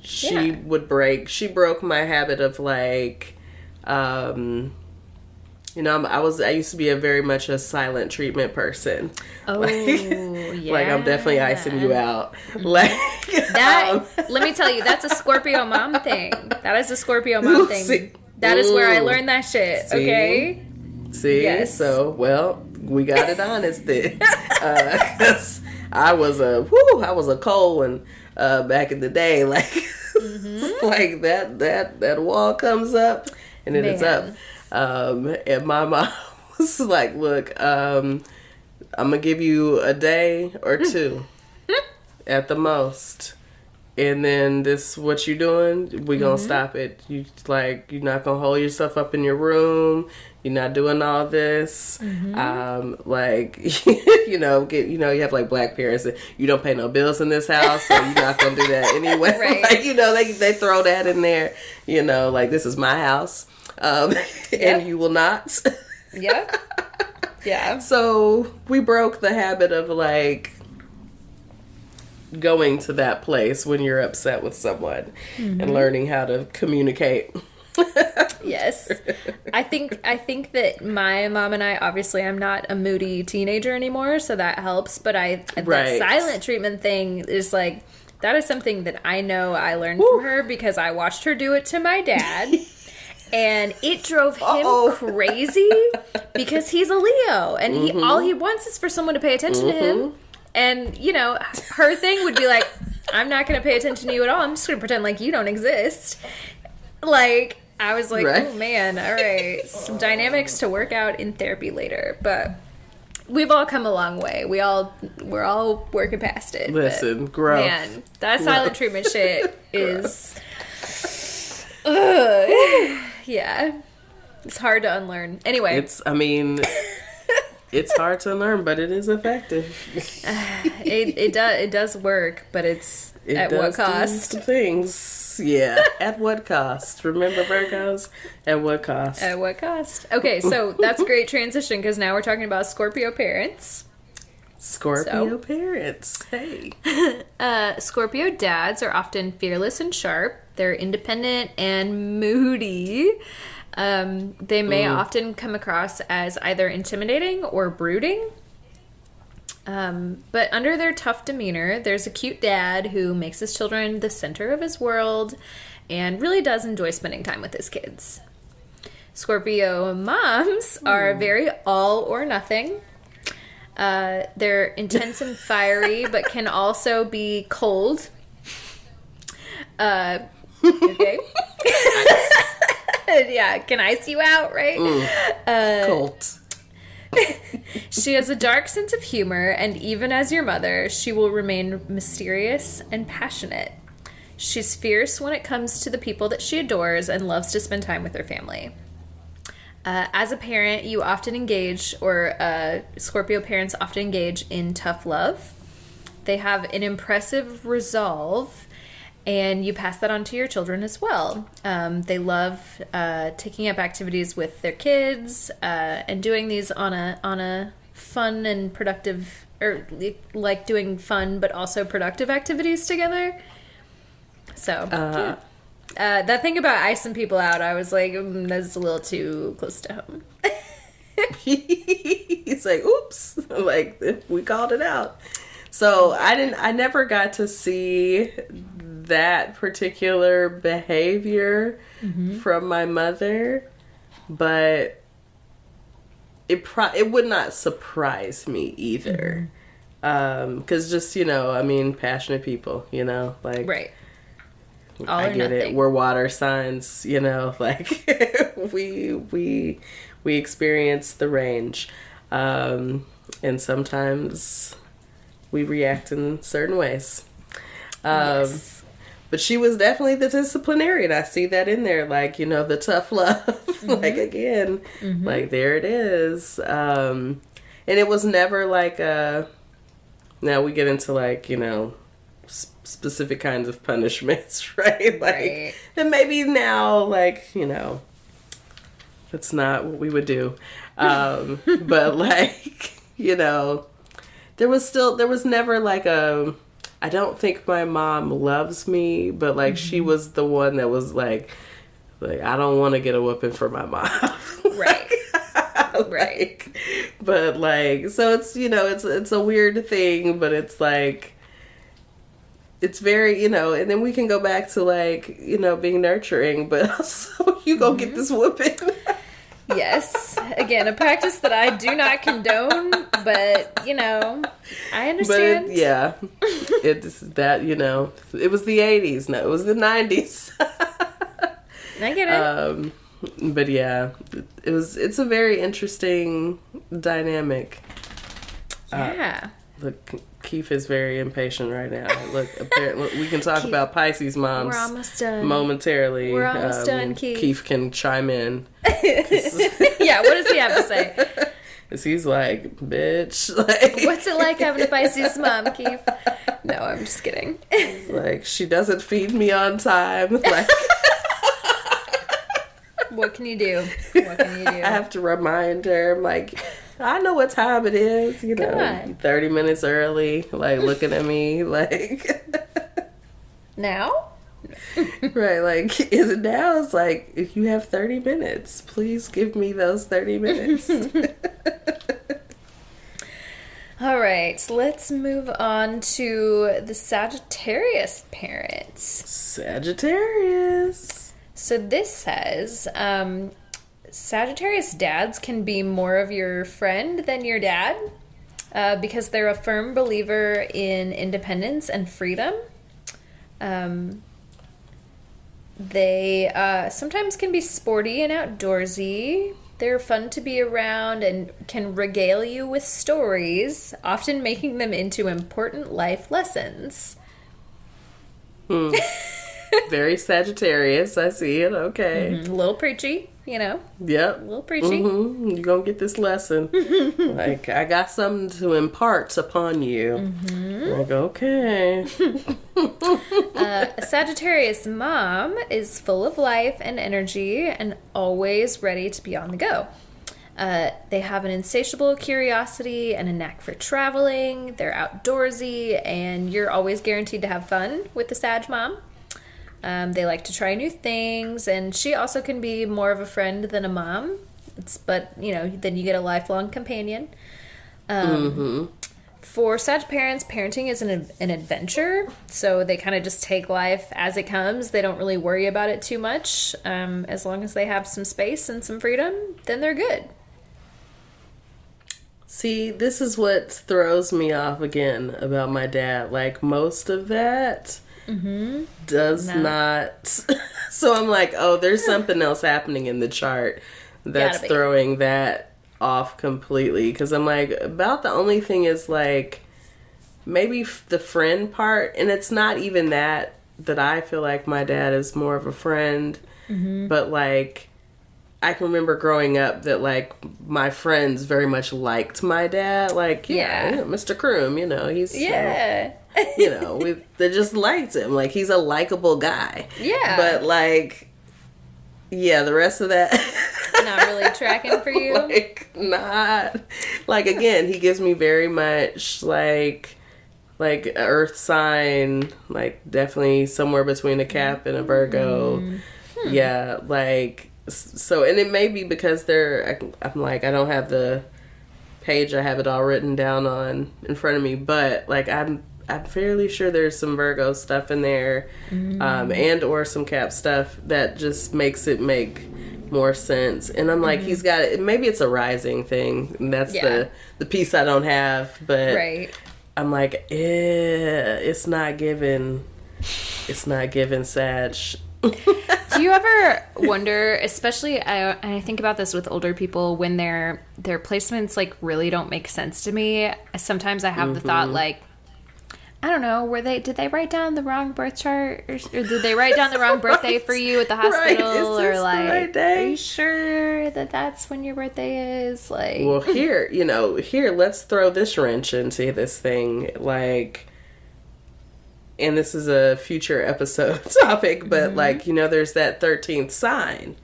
she broke my habit of like, you know, I used to be very much a silent treatment person. Oh, like, yeah. Like, I'm definitely icing you out. Like, that, let me tell you, that's a Scorpio mom thing. That is a Scorpio mom thing. That is where I learned that shit, okay? See? Yes. So, well, we got it honest then. 'Cause I was a cold one back in the day. Like, like that wall comes up and then it's up. And my mom was like, look, I'm gonna give you a day or two at the most. And then this, what you doing, we gonna stop it. You're not gonna hold yourself up in your room. You're not doing all this. Like, you have like black parents that you don't pay no bills in this house, so you're not gonna do that anyway. Right. Like, they throw that in there, like, this is my house. And you will not. Yep. Yeah. So we broke the habit of like going to that place when you're upset with someone and learning how to communicate. Yes. I think that my mom and I, obviously I'm not a moody teenager anymore, so that helps, but that silent treatment thing is like, that is something that I know I learned from her because I watched her do it to my dad. And it drove him crazy because he's a Leo and all he wants is for someone to pay attention to him. And, her thing would be like, I'm not going to pay attention to you at all. I'm just going to pretend like you don't exist. Like, I was like, oh man, all right. Some dynamics to work out in therapy later. But we've all come a long way. We're all working past it. Listen, growth. Man, that silent treatment shit is... Yeah. It's hard to unlearn. Anyway. It's hard to learn, but it is effective. It does work, but at what cost? Do things. Yeah. At what cost? Remember, Virgos? At what cost? At what cost? Okay, so that's a great transition because now we're talking about Scorpio parents. Parents. Hey. Scorpio dads are often fearless and sharp. They're independent and moody. They may often come across as either intimidating or brooding. But under their tough demeanor, there's a cute dad who makes his children the center of his world and really does enjoy spending time with his kids. Scorpio moms are very all or nothing. They're intense and fiery, but can also be cold. Okay. Yeah, can ice you out, right? Cold. She has a dark sense of humor, and even as your mother, she will remain mysterious and passionate. She's fierce when it comes to the people that she adores and loves to spend time with her family. As a parent, you often engage, or Scorpio parents often engage in tough love. They have an impressive resolve, and you pass that on to your children as well. They love taking up activities with their kids and doing these on a fun and productive, or like doing fun but also productive activities together. So, yeah. That thing about icing people out, I was like, that's a little too close to home. He's like, oops, like we called it out. So I never got to see that particular behavior from my mother, but it would not surprise me either. 'Cause just, passionate people, like, right. I get it. We're water signs, like we experience the range. And sometimes we react in certain ways. Yes. But she was definitely the disciplinarian. I see that in there, like, the tough love. Like, again, like, there it is. And it was never like now we get into, like, specific kinds of punishments, right? Like, and maybe now, like, that's not what we would do. But, like, there was never like a I don't think my mom loves me, but like she was the one that was like I don't want to get a whooping for my mom. Right. Right. But like, so it's, you know, it's a weird thing, but it's like, it's very, you know, and then we can go back to like, you know, being nurturing, but also you go get this whooping. Yes. Again, a practice that I do not condone, but, you know, I understand. But it's that, you know, it was the 80s. No, it was the 90s. I get it. But yeah, it's a very interesting dynamic. Yeah. Look, Keith is very impatient right now. Look, apparently we can talk about Pisces moms. We're almost done. Momentarily. We're almost done, Keith. Keith can chime in. Yeah, what does he have to say? Cause he's like, bitch. Like, what's it like having a Pisces mom, Keith? No, I'm just kidding. Like, she doesn't feed me on time. Like, what can you do? What can you do? I have to remind her. I'm like, I know what time it is. You know, 30 minutes early. Like, looking at me like, now? Right, like, is it now? It's like, if you have 30 minutes, please give me those 30 minutes. All right, so let's move on to the Sagittarius parents. Sagittarius. So this says, Sagittarius dads can be more of your friend than your dad because they're a firm believer in independence and freedom. They sometimes can be sporty and outdoorsy. They're fun to be around and can regale you with stories, often making them into important life lessons. Very Sagittarius. I see it. Okay. Mm-hmm. A little preachy, you know. Yep. A little preachy. Mm-hmm. You're going to get this lesson. Like, I got something to impart upon you. Mm-hmm. Like, okay. A Sagittarius mom is full of life and energy and always ready to be on the go. They have an insatiable curiosity and a knack for traveling. They're outdoorsy, and you're always guaranteed to have fun with the Sag mom. They like to try new things, and she also can be more of a friend than a mom. But, you know, then you get a lifelong companion. For Sag parents, parenting is an adventure, so they kind of just take life as it comes. They don't really worry about it too much. As long as they have some space and some freedom, then they're good. See, this is what throws me off again about my dad. Like, most of that does not. So I'm like, oh, there's something else happening in the chart that's throwing that off completely. Because I'm like, about the only thing is like maybe the friend part, and it's not even that I feel like my dad is more of a friend, but like I can remember growing up that like my friends very much liked my dad. Like, yeah, Mr. Kroom, you know, he's you know, they just liked him. Like, he's a likable guy. Yeah. But like, yeah, the rest of that not really tracking for you. Like, not like, again, he gives me very much like earth sign, like definitely somewhere between a Cap and a Virgo. Yeah, like, so, and it may be because I'm like, I don't have the page, I have it all written down on in front of me, but like I'm fairly sure there's some Virgo stuff in there, and or some Cap stuff that just makes it make more sense. And I'm like, he's got it. Maybe it's a rising thing. And that's the piece I don't have, but I'm like, it's not given Sag. Do you ever wonder, especially I think about this with older people, when their placements like really don't make sense to me? Sometimes I have the thought like, I don't know, did they write down the wrong birth chart, or did they write down the wrong birthday for you at the hospital, or like, right day? Are you sure that that's when your birthday is? Like, well, here, let's throw this wrench into this thing, like, and this is a future episode topic, but like, there's that 13th sign.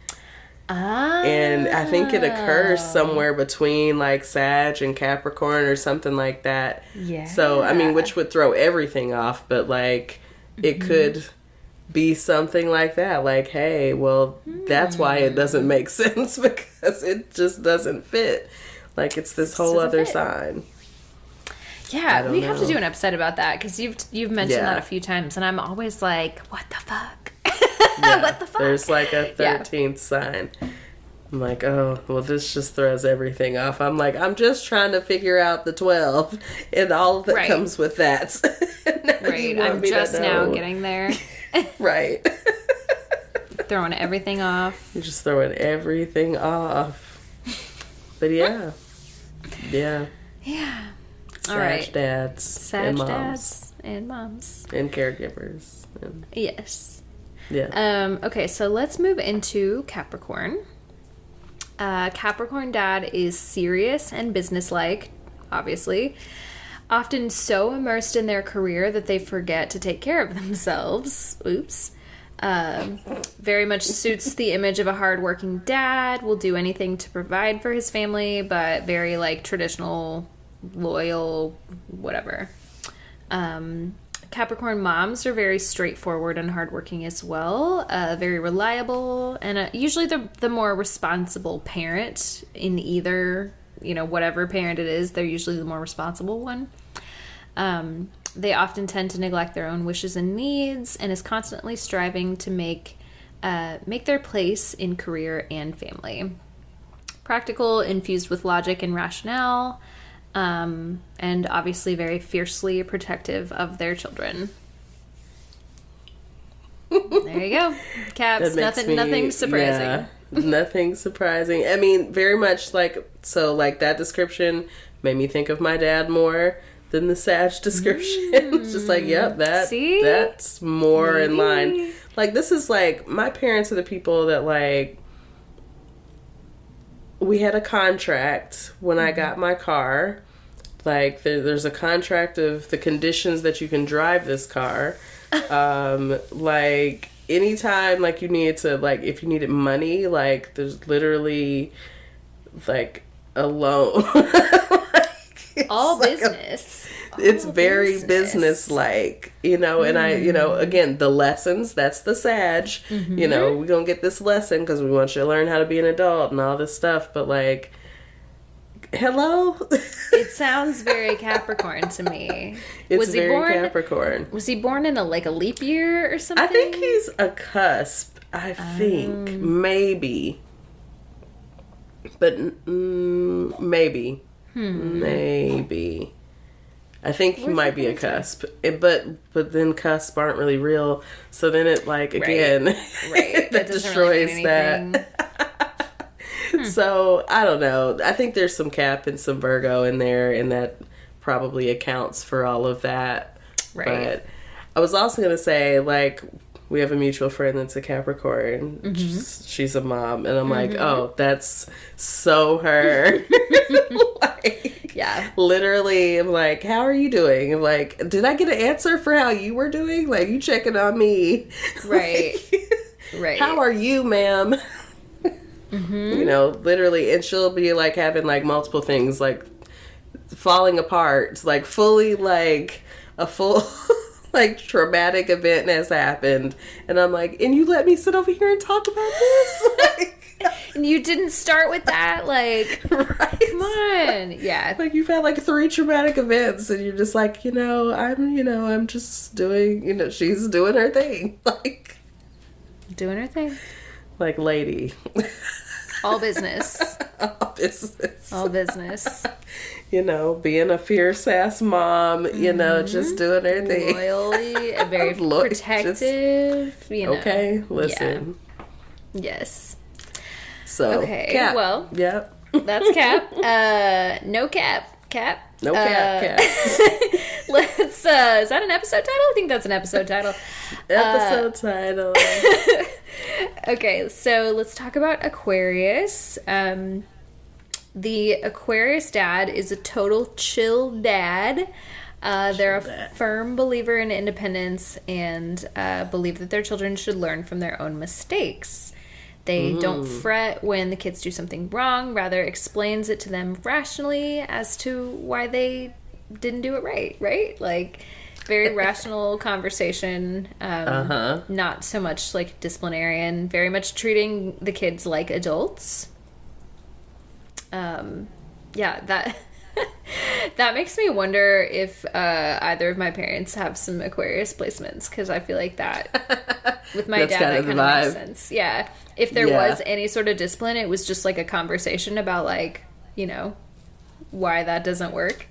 And I think it occurs somewhere between like Sag and Capricorn or something like that. Yeah. So, I mean, which would throw everything off, but like it could be something like that. Like, hey, well, that's why it doesn't make sense, because it just doesn't fit. Like, it's this whole other sign. Yeah, we have to do an episode about that, because you've mentioned that a few times, and I'm always like, what the fuck? What the fuck? There's like a 13th sign. I'm like, oh, well, this just throws everything off. I'm like, I'm just trying to figure out the 12 and all that comes with that. Right, I'm just now getting there. Right. Throwing everything off. You're just throwing everything off. But yeah. Yeah. All right. Sag dads. Sag and moms. dads and moms. And caregivers. And, yes. Yeah. Okay, so let's move into Capricorn. Capricorn dad is serious and businesslike, obviously. Often so immersed in their career that they forget to take care of themselves. Oops. Very much suits the image of a hardworking dad, will do anything to provide for his family, but very like traditional, loyal, whatever. Capricorn moms are very straightforward and hardworking as well, very reliable, and usually the more responsible parent in either, whatever parent it is, they're usually the more responsible one. They often tend to neglect their own wishes and needs, and is constantly striving to make their place in career and family. Practical, infused with logic and rationale, and obviously very fiercely protective of their children. There you go. Caps, nothing surprising. Yeah, nothing surprising. I mean, very much like that description made me think of my dad more than the Sag description. It's just like, yep, that's more in line. Like, this is like, my parents are the people that like, we had a contract when I got my car. Like, there's a contract of the conditions that you can drive this car. Like, anytime, like, you needed to, like, if you needed money, like, there's literally, like, a loan. All business. It's very business-like, and I, again, the lessons, that's the Sag, we're going to get this lesson because we want you to learn how to be an adult and all this stuff, but like, hello? It sounds very Capricorn to me. It's very Capricorn. Was he born in a leap year or something? I think he's a cusp, I think, maybe. But maybe. Maybe. I think he might be a cusp, but then cusp aren't really real. So then it again, that destroys really that. So I don't know. I think there's some Cap and some Virgo in there, and that probably accounts for all of that. Right. But I was also gonna say, like, we have a mutual friend that's a Capricorn. She's a mom, and I'm like, oh, that's so her. Yeah. Literally, I'm like, how are you doing? I'm like, did I get an answer for how you were doing? Like, you checking on me. Right. Right. How are you, ma'am? Literally. And she'll be like having like multiple things like falling apart. Like fully like a full like traumatic event has happened. And I'm like, and you let me sit over here and talk about this? Like, and you didn't start with that, like, right. Come on. Yeah. Like, you've had like 3 traumatic events and you're just like, I'm just doing, she's doing her thing. Like, doing her thing. Like, lady. All business. All business. All business. Being a fierce ass mom, just doing her thing. Loyally, very protective. Okay, listen. Yeah. Yes. So, okay, Cap. well, yep. That's Cap. No Cap. Cap. No Cap. Let's, is that an episode title? I think that's an episode title. Episode title. Okay, so let's talk about Aquarius. The Aquarius dad is a total chill dad. They're a firm believer in independence and believe that their children should learn from their own mistakes. They don't fret when the kids do something wrong, rather explains it to them rationally as to why they didn't do it right? Like, very rational conversation, not so much like disciplinarian, very much treating the kids like adults. That that makes me wonder if either of my parents have some Aquarius placements, because I feel like that with my dad that kind of makes sense. Yeah, if there was any sort of discipline, it was just like a conversation about, like, you know, why that doesn't work.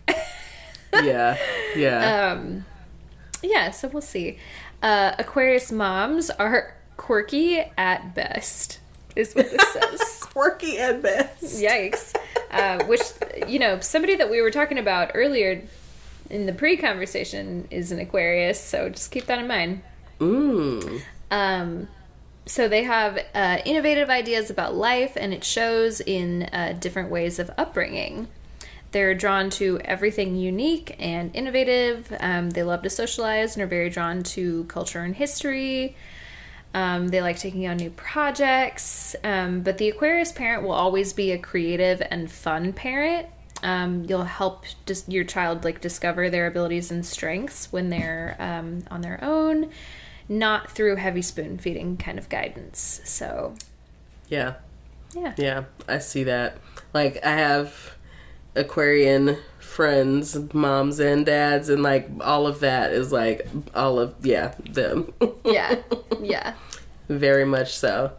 Yeah. So we'll see. Aquarius moms are quirky at best, is what this says. Quirky at best. Yikes. Which, you know, somebody that we were talking about earlier in the pre-conversation is an Aquarius, so just keep that in mind. So they have innovative ideas about life, and it shows in different ways of upbringing. They're drawn to everything unique and innovative. They love to socialize and are very drawn to culture and history. They like taking on new projects. But the Aquarius parent will always be a creative and fun parent. You'll help your child, like, discover their abilities and strengths when they're on their own, not through heavy spoon feeding kind of guidance. So, yeah, I see that. Like, I have Aquarian friends, moms and dads, and like all of that is like all of them. yeah Very much so.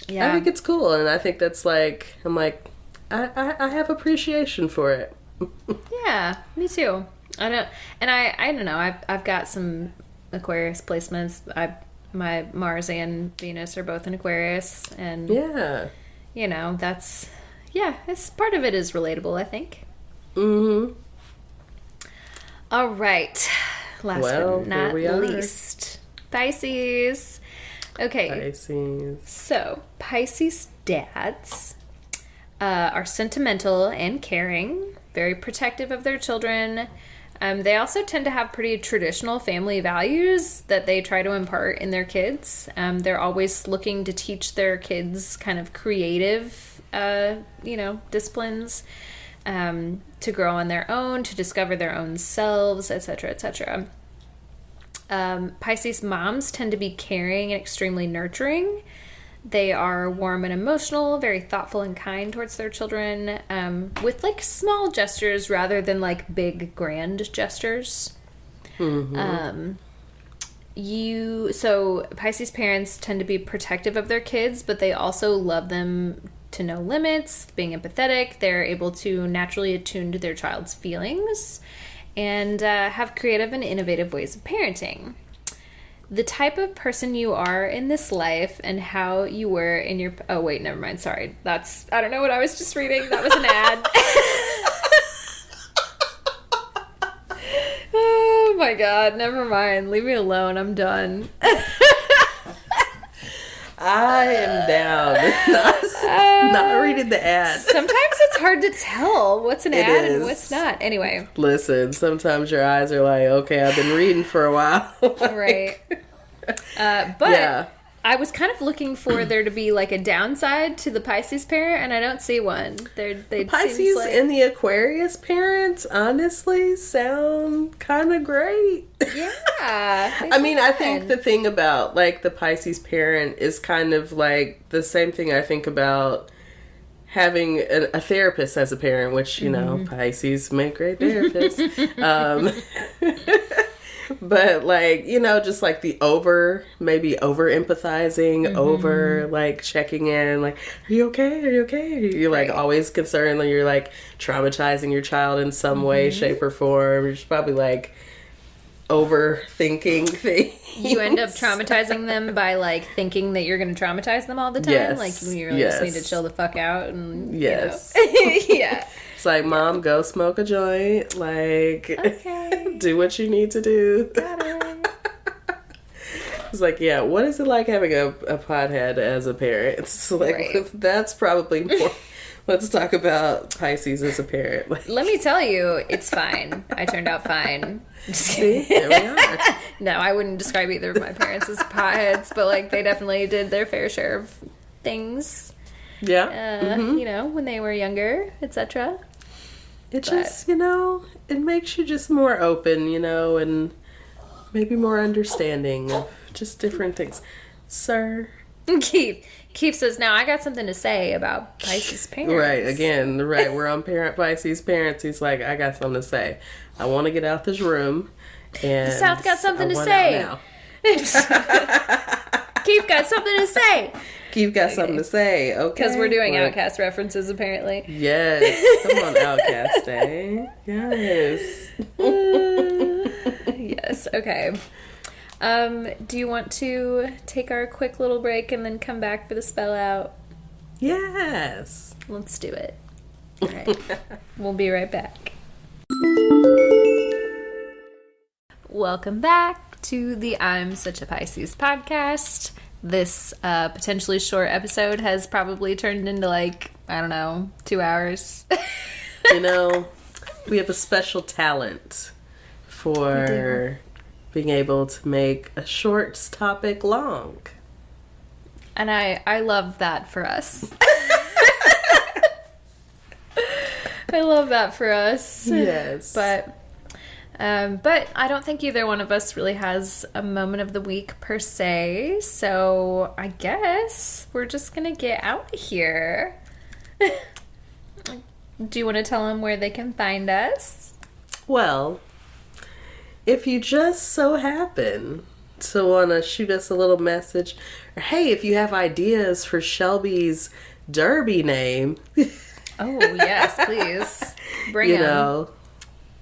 I think it's cool, and I think that's like, I'm like, I have appreciation for it. Yeah, me too. I don't know, I've got some Aquarius placements. My Mars and Venus are both in Aquarius, and you know, that's it's part of it is relatable, I think. All right. Last but not least, Pisces. Okay. Pisces. So, Pisces dads are sentimental and caring, very protective of their children. They also tend to have pretty traditional family values that they try to impart in their kids. They're always looking to teach their kids kind of creative disciplines, to grow on their own, to discover their own selves, etc., etc. Pisces moms tend to be caring and extremely nurturing. They are warm and emotional, very thoughtful and kind towards their children, with like small gestures rather than like big grand gestures. So Pisces parents tend to be protective of their kids, but they also love them to no limits, being empathetic. They're able to naturally attune to their child's feelings and have creative and innovative ways of parenting. The type of person you are in this life and how you were in your... Oh, wait, never mind. Sorry. I don't know what I was just reading. That was an ad. Oh, my God. Never mind. Leave me alone. I'm done. I am down. Not reading the ad. Sometimes it's hard to tell what's an ad and what's not. Anyway. Listen, sometimes your eyes are like, okay, I've been reading for a while. Right. But I was kind of looking for there to be like a downside to the Pisces parent, and I don't see one. The Pisces and the Aquarius parents honestly sound kind of great. Yeah. I mean, I think the thing about like the Pisces parent is kind of like the same thing I think about having a therapist as a parent, which, you know, Pisces make great therapists. But like, you know, just like the over empathizing, over like checking in, like, are you okay? Are you okay? You're like always concerned that you're like traumatizing your child in some way, shape, or form. You're just probably like overthinking things. You end up traumatizing them by like thinking that you're going to traumatize them all the time. Yes. Like you really just need to chill the fuck out and yes. You know. Yeah. It's like, Mom, go smoke a joint. Like, okay. Do what you need to do. Got it. It's like, yeah, what is it like having a pothead as a parent? It's like, that's probably more. Let's talk about Pisces as a parent. Like, let me tell you, it's fine. I turned out fine. See, there we are. No, I wouldn't describe either of my parents as potheads, but like they definitely did their fair share of things. Yeah. You know, when they were younger, etc. Just, it makes you just more open, and maybe more understanding of just different things. Sir. Keith says, now I got something to say about Pisces parents. Right, again, we're on Pisces parents. He's like, I got something to say. I want to get out this room. And the South got something to say. Keith got something to say. Keith got something to say, okay. Because we're doing Outcast references, apparently. Yes. Come on, Outcast Day. Yes. Yes, okay. Do you want to take our quick little break and then come back for the spell out? Yes. Let's do it. All right. We'll be right back. Welcome back to the I'm Such a Pisces podcast. This potentially short episode has probably turned into 2 hours. We have a special talent for being able to make a short topic long. And I love that for us. I love that for us. Yes. But I don't think either one of us really has a moment of the week per se. So I guess we're just going to get out of here. Do you want to tell them where they can find us? Well, if you just so happen to want to shoot us a little message, or hey, if you have ideas for Shelby's derby name. Oh, yes, please. Bring them.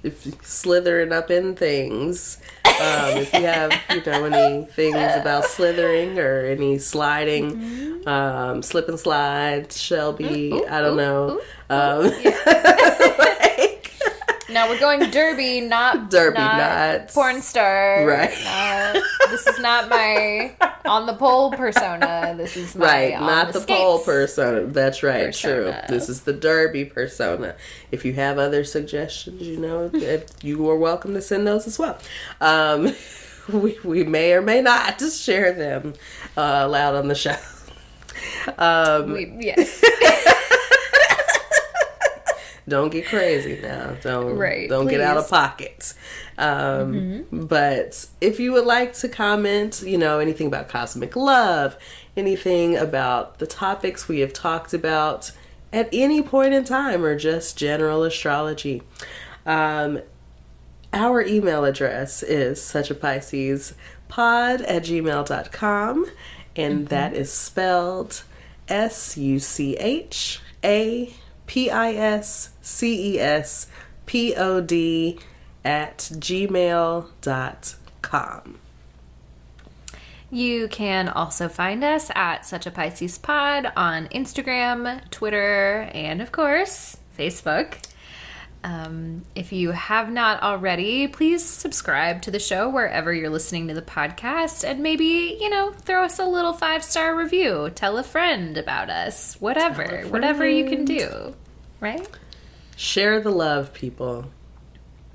If you're slithering up in things, if you have, any things about slithering or any sliding, slip and slide, Shelby, I don't know. Now we're going derby, not porn star. Right. This is not my on the pole persona. This is my not the pole persona. That's right. Persona. True. This is the derby persona. If you have other suggestions, you are welcome to send those as well. We may or may not just share them loud on the show. Yes. Don't get crazy now. Don't please. Get out of pocket. But if you would like to comment, anything about cosmic love, anything about the topics we have talked about at any point in time, or just general astrology, our email address is suchapiscespod@gmail.com, and that is spelled SuchaPiscespod@gmail.com. You can also find us at Such a Pisces Pod on Instagram, Twitter, and of course, Facebook. If you have not already, please subscribe to the show wherever you're listening to the podcast, and maybe, throw us a little 5-star review. Tell a friend about us. Whatever you can do. Right? Share the love, people.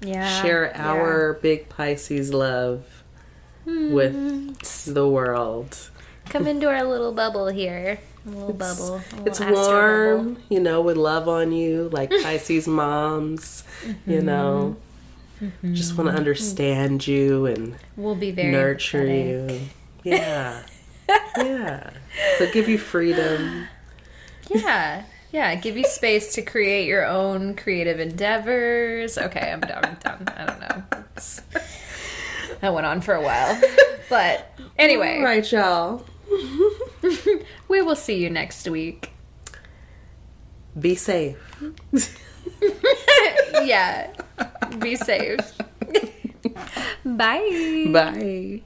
Yeah. Share our big Pisces love with the world. Come into our little bubble here. A little bubble. It's warm, with love on you, like Pisces moms, just want to understand you and we'll be very nurture empathetic. you. Yeah. Yeah. They'll give you freedom. Yeah. Yeah, give you space to create your own creative endeavors. Okay, I'm done. I don't know. That went on for a while. But anyway. All right, y'all. We will see you next week. Be safe. Yeah. Be safe. Bye. Bye.